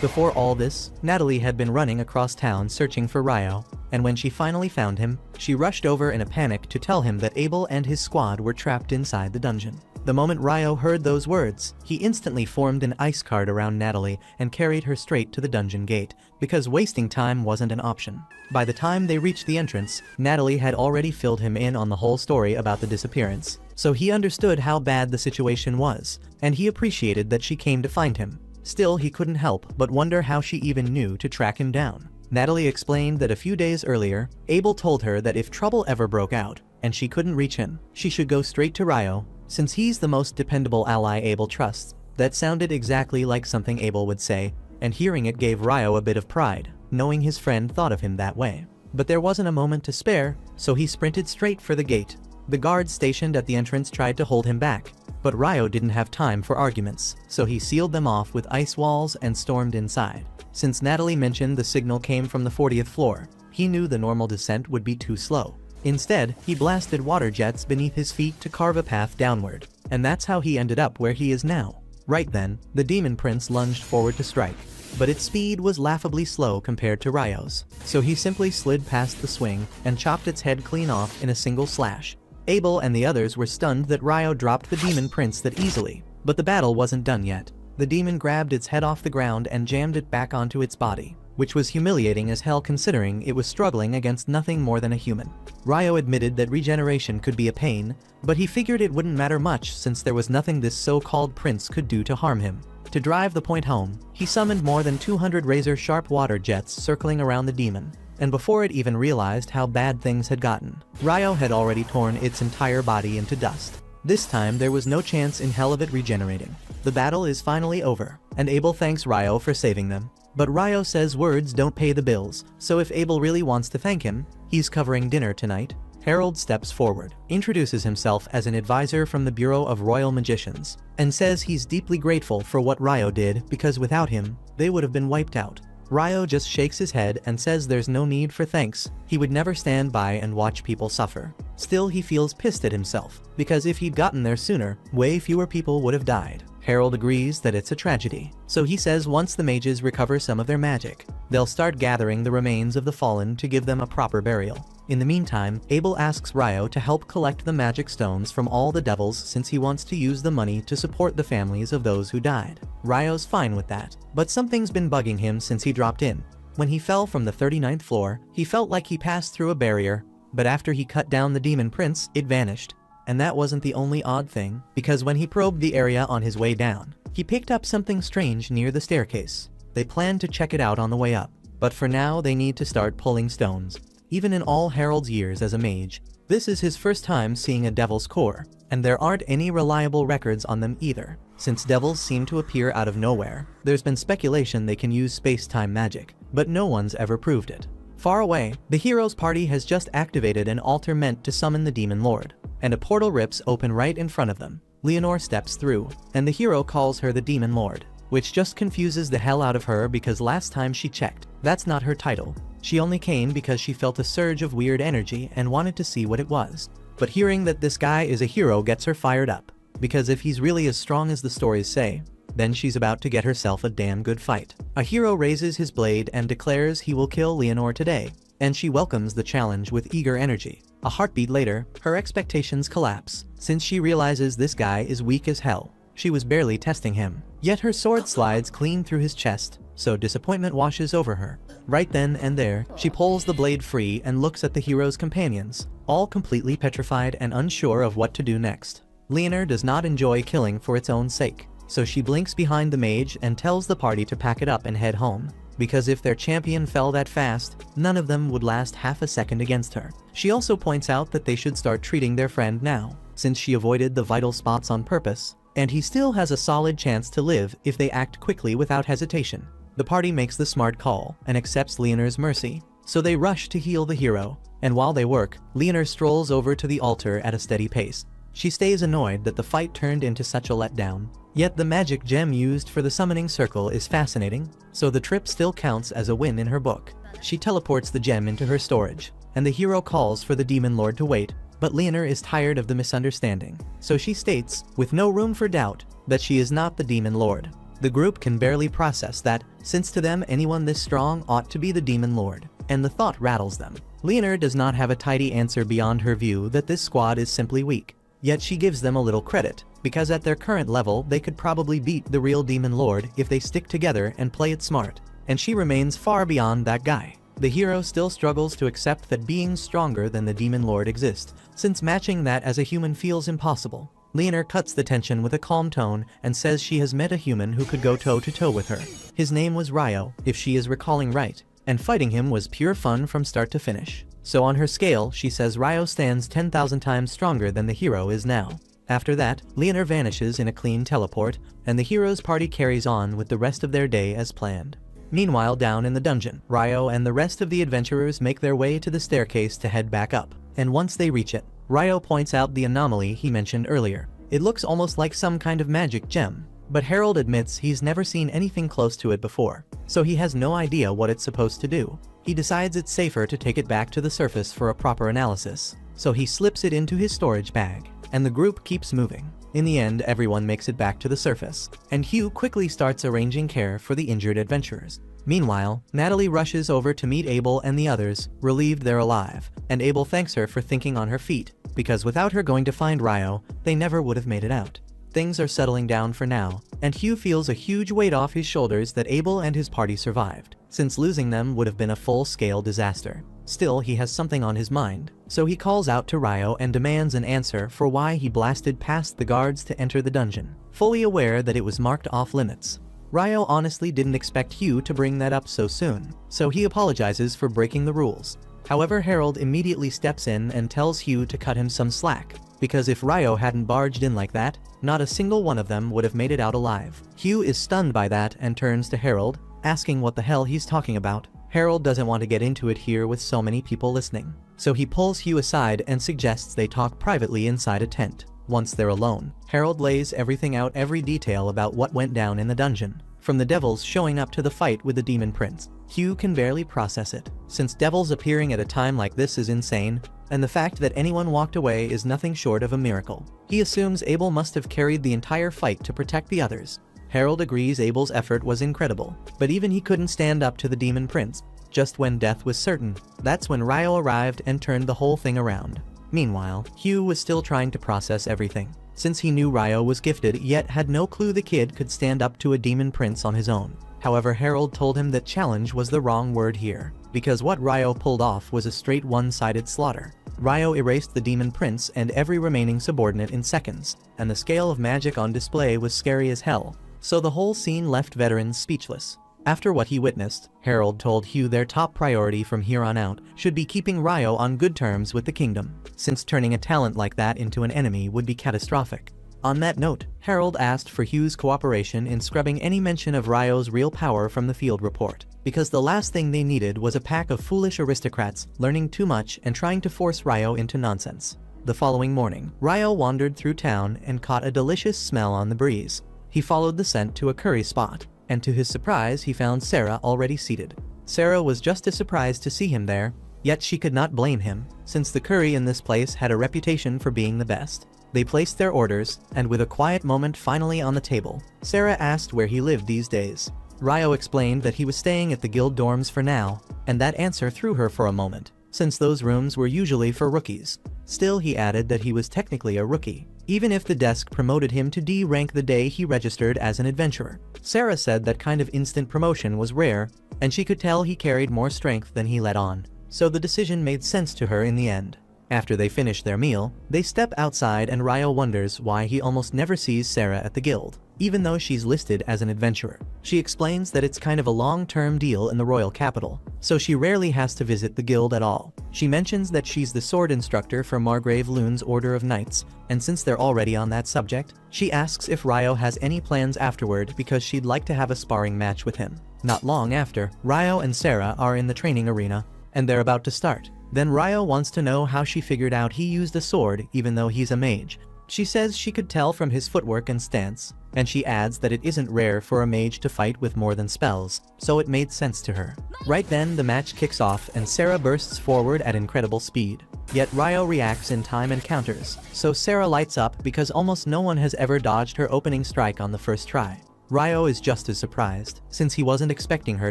Before all this, Natalie had been running across town searching for Ryo, and when she finally found him, she rushed over in a panic to tell him that Abel and his squad were trapped inside the dungeon. The moment Ryo heard those words, he instantly formed an ice card around Natalie and carried her straight to the dungeon gate, because wasting time wasn't an option. By the time they reached the entrance, Natalie had already filled him in on the whole story about the disappearance, so he understood how bad the situation was, and he appreciated that she came to find him. Still, he couldn't help but wonder how she even knew to track him down. Natalie explained that a few days earlier, Abel told her that if trouble ever broke out, and she couldn't reach him, she should go straight to Ryo, since he's the most dependable ally Abel trusts. That sounded exactly like something Abel would say, and hearing it gave Ryo a bit of pride, knowing his friend thought of him that way. But there wasn't a moment to spare, so he sprinted straight for the gate. The guards stationed at the entrance tried to hold him back, but Ryo didn't have time for arguments, so he sealed them off with ice walls and stormed inside. Since Natalie mentioned the signal came from the 40th floor, he knew the normal descent would be too slow. Instead, he blasted water jets beneath his feet to carve a path downward, and that's how he ended up where he is now. Right then, the demon prince lunged forward to strike, but its speed was laughably slow compared to Ryo's, so he simply slid past the swing and chopped its head clean off in a single slash. Abel and the others were stunned that Ryo dropped the demon prince that easily, but the battle wasn't done yet. The demon grabbed its head off the ground and jammed it back onto its body, which was humiliating as hell considering it was struggling against nothing more than a human. Ryo admitted that regeneration could be a pain, but he figured it wouldn't matter much since there was nothing this so-called prince could do to harm him. To drive the point home, he summoned more than 200 razor-sharp water jets circling around the demon, and before it even realized how bad things had gotten, Ryo had already torn its entire body into dust. This time there was no chance in hell of it regenerating. The battle is finally over, and Abel thanks Ryo for saving them. But Ryo says words don't pay the bills, so if Abel really wants to thank him, he's covering dinner tonight. Harold steps forward, introduces himself as an advisor from the Bureau of Royal Magicians, and says he's deeply grateful for what Ryo did because without him, they would have been wiped out. Ryo just shakes his head and says there's no need for thanks, he would never stand by and watch people suffer. Still, he feels pissed at himself, because if he'd gotten there sooner, way fewer people would have died. Harold agrees that it's a tragedy, so he says once the mages recover some of their magic, they'll start gathering the remains of the fallen to give them a proper burial. In the meantime, Abel asks Ryo to help collect the magic stones from all the devils since he wants to use the money to support the families of those who died. Ryo's fine with that, but something's been bugging him since he dropped in. When he fell from the 39th floor, he felt like he passed through a barrier, but after he cut down the demon prince, it vanished. And that wasn't the only odd thing, because when he probed the area on his way down, he picked up something strange near the staircase. They planned to check it out on the way up, but for now they need to start pulling stones. Even in all Harold's years as a mage, this is his first time seeing a devil's core, and there aren't any reliable records on them either. Since devils seem to appear out of nowhere, there's been speculation they can use space-time magic, but no one's ever proved it. Far away, the hero's party has just activated an altar meant to summon the Demon Lord, and a portal rips open right in front of them. Leonore steps through, and the hero calls her the Demon Lord, which just confuses the hell out of her because last time she checked, that's not her title. She only came because she felt a surge of weird energy and wanted to see what it was. But hearing that this guy is a hero gets her fired up, because if he's really as strong as the stories say, then she's about to get herself a damn good fight. A hero raises his blade and declares he will kill Leonore today, and she welcomes the challenge with eager energy. A heartbeat later, her expectations collapse, since she realizes this guy is weak as hell. She was barely testing him, yet her sword slides clean through his chest, so disappointment washes over her. Right then and there, she pulls the blade free and looks at the hero's companions, all completely petrified and unsure of what to do next. Leonore does not enjoy killing for its own sake, so she blinks behind the mage and tells the party to pack it up and head home, because if their champion fell that fast, none of them would last half a second against her. She also points out that they should start treating their friend now, since she avoided the vital spots on purpose, and he still has a solid chance to live if they act quickly without hesitation. The party makes the smart call and accepts Leonore's mercy, so they rush to heal the hero, and while they work, Leonore strolls over to the altar at a steady pace. She stays annoyed that the fight turned into such a letdown. Yet the magic gem used for the summoning circle is fascinating, so the trip still counts as a win in her book. She teleports the gem into her storage, and the hero calls for the Demon Lord to wait, but Leonore is tired of the misunderstanding, so she states, with no room for doubt, that she is not the Demon Lord. The group can barely process that, since to them anyone this strong ought to be the Demon Lord, and the thought rattles them. Leonore does not have a tidy answer beyond her view that this squad is simply weak. Yet she gives them a little credit, because at their current level they could probably beat the real Demon Lord if they stick together and play it smart, and she remains far beyond that guy. The hero still struggles to accept that beings stronger than the Demon Lord exist, since matching that as a human feels impossible. Leonore cuts the tension with a calm tone and says she has met a human who could go toe-to-toe with her. His name was Ryo, if she is recalling right, and fighting him was pure fun from start to finish. So on her scale, she says Ryo stands 10,000 times stronger than the hero is now. After that, Leonore vanishes in a clean teleport, and the hero's party carries on with the rest of their day as planned. Meanwhile, down in the dungeon, Ryo and the rest of the adventurers make their way to the staircase to head back up, and once they reach it, Ryo points out the anomaly he mentioned earlier. It looks almost like some kind of magic gem, but Harold admits he's never seen anything close to it before, so he has no idea what it's supposed to do. He decides it's safer to take it back to the surface for a proper analysis, so he slips it into his storage bag, and the group keeps moving. In the end, everyone makes it back to the surface, and Hugh quickly starts arranging care for the injured adventurers. Meanwhile, Natalie rushes over to meet Abel and the others, relieved they're alive, and Abel thanks her for thinking on her feet, because without her going to find Ryo, they never would have made it out. Things are settling down for now, and Hugh feels a huge weight off his shoulders that Abel and his party survived, since losing them would have been a full-scale disaster. Still, he has something on his mind, so he calls out to Ryo and demands an answer for why he blasted past the guards to enter the dungeon, fully aware that it was marked off-limits. Ryo honestly didn't expect Hugh to bring that up so soon, so he apologizes for breaking the rules. However, Harold immediately steps in and tells Hugh to cut him some slack, because if Ryo hadn't barged in like that, not a single one of them would have made it out alive. Hugh is stunned by that and turns to Harold, asking what the hell he's talking about. Harold doesn't want to get into it here with so many people listening, so he pulls Hugh aside and suggests they talk privately inside a tent. Once they're alone, Harold lays everything out, every detail about what went down in the dungeon, from the devils showing up to the fight with the demon prince. Hugh can barely process it, since devils appearing at a time like this is insane, and the fact that anyone walked away is nothing short of a miracle. He assumes Abel must have carried the entire fight to protect the others. Harold agrees Abel's effort was incredible, but even he couldn't stand up to the demon prince. Just when death was certain, that's when Ryo arrived and turned the whole thing around. Meanwhile, Hugh was still trying to process everything, since he knew Ryo was gifted yet had no clue the kid could stand up to a demon prince on his own. However, Harold told him that challenge was the wrong word here, because what Ryo pulled off was a straight one-sided slaughter. Ryo erased the demon prince and every remaining subordinate in seconds, and the scale of magic on display was scary as hell, so the whole scene left veterans speechless. After what he witnessed, Harold told Hugh their top priority from here on out should be keeping Ryo on good terms with the kingdom, since turning a talent like that into an enemy would be catastrophic. On that note, Harold asked for Hugh's cooperation in scrubbing any mention of Ryo's real power from the field report, because the last thing they needed was a pack of foolish aristocrats learning too much and trying to force Ryo into nonsense. The following morning, Ryo wandered through town and caught a delicious smell on the breeze. He followed the scent to a curry spot, and to his surprise he found Sarah already seated. Sarah was just as surprised to see him there, yet she could not blame him, since the curry in this place had a reputation for being the best. They placed their orders, and with a quiet moment finally on the table, Sarah asked where he lived these days. Ryo explained that he was staying at the guild dorms for now, and that answer threw her for a moment, since those rooms were usually for rookies. Still, he added that he was technically a rookie, even if the desk promoted him to D rank the day he registered as an adventurer. Sarah said that kind of instant promotion was rare, and she could tell he carried more strength than he let on, so the decision made sense to her in the end. After they finish their meal, they step outside and Ryo wonders why he almost never sees Sarah at the guild, even though she's listed as an adventurer. She explains that it's kind of a long-term deal in the royal capital, so she rarely has to visit the guild at all. She mentions that she's the sword instructor for Margrave Lune's Order of Knights, and since they're already on that subject, she asks if Ryo has any plans afterward because she'd like to have a sparring match with him. Not long after, Ryo and Sarah are in the training arena, and they're about to start. Then Ryo wants to know how she figured out he used a sword even though he's a mage. She says she could tell from his footwork and stance, and she adds that it isn't rare for a mage to fight with more than spells, so it made sense to her. Right then, the match kicks off and Sarah bursts forward at incredible speed. Yet Ryo reacts in time and counters, so Sarah lights up because almost no one has ever dodged her opening strike on the first try. Ryo is just as surprised, since he wasn't expecting her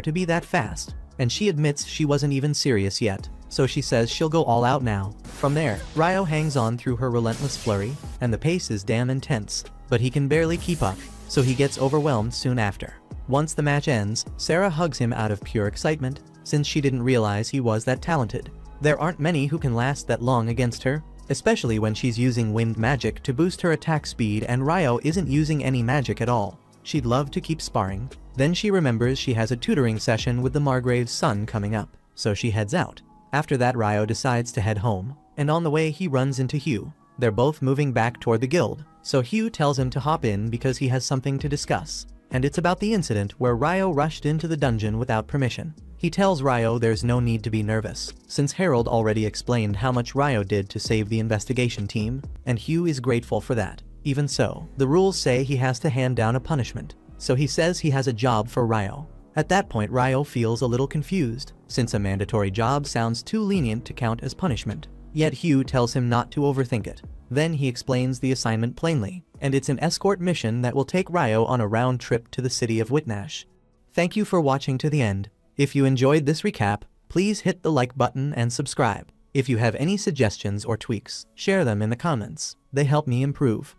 to be that fast, and she admits she wasn't even serious yet, so she says she'll go all out now. From there, Ryo hangs on through her relentless flurry, and the pace is damn intense, but he can barely keep up, so he gets overwhelmed soon after. Once the match ends, Sarah hugs him out of pure excitement, since she didn't realize he was that talented. There aren't many who can last that long against her, especially when she's using wind magic to boost her attack speed and Ryo isn't using any magic at all. She'd love to keep sparring. Then she remembers she has a tutoring session with the Margrave's son coming up, so she heads out. After that, Ryo decides to head home, and on the way he runs into Hugh. They're both moving back toward the guild, so Hugh tells him to hop in because he has something to discuss, and it's about the incident where Ryo rushed into the dungeon without permission. He tells Ryo there's no need to be nervous, since Harold already explained how much Ryo did to save the investigation team, and Hugh is grateful for that. Even so, the rules say he has to hand down a punishment, so he says he has a job for Ryo. At that point, Ryo feels a little confused, since a mandatory job sounds too lenient to count as punishment. Yet Hugh tells him not to overthink it. Then he explains the assignment plainly, and it's an escort mission that will take Ryo on a round trip to the city of Whitnash. Thank you for watching to the end. If you enjoyed this recap, please hit the like button and subscribe. If you have any suggestions or tweaks, share them in the comments. They help me improve.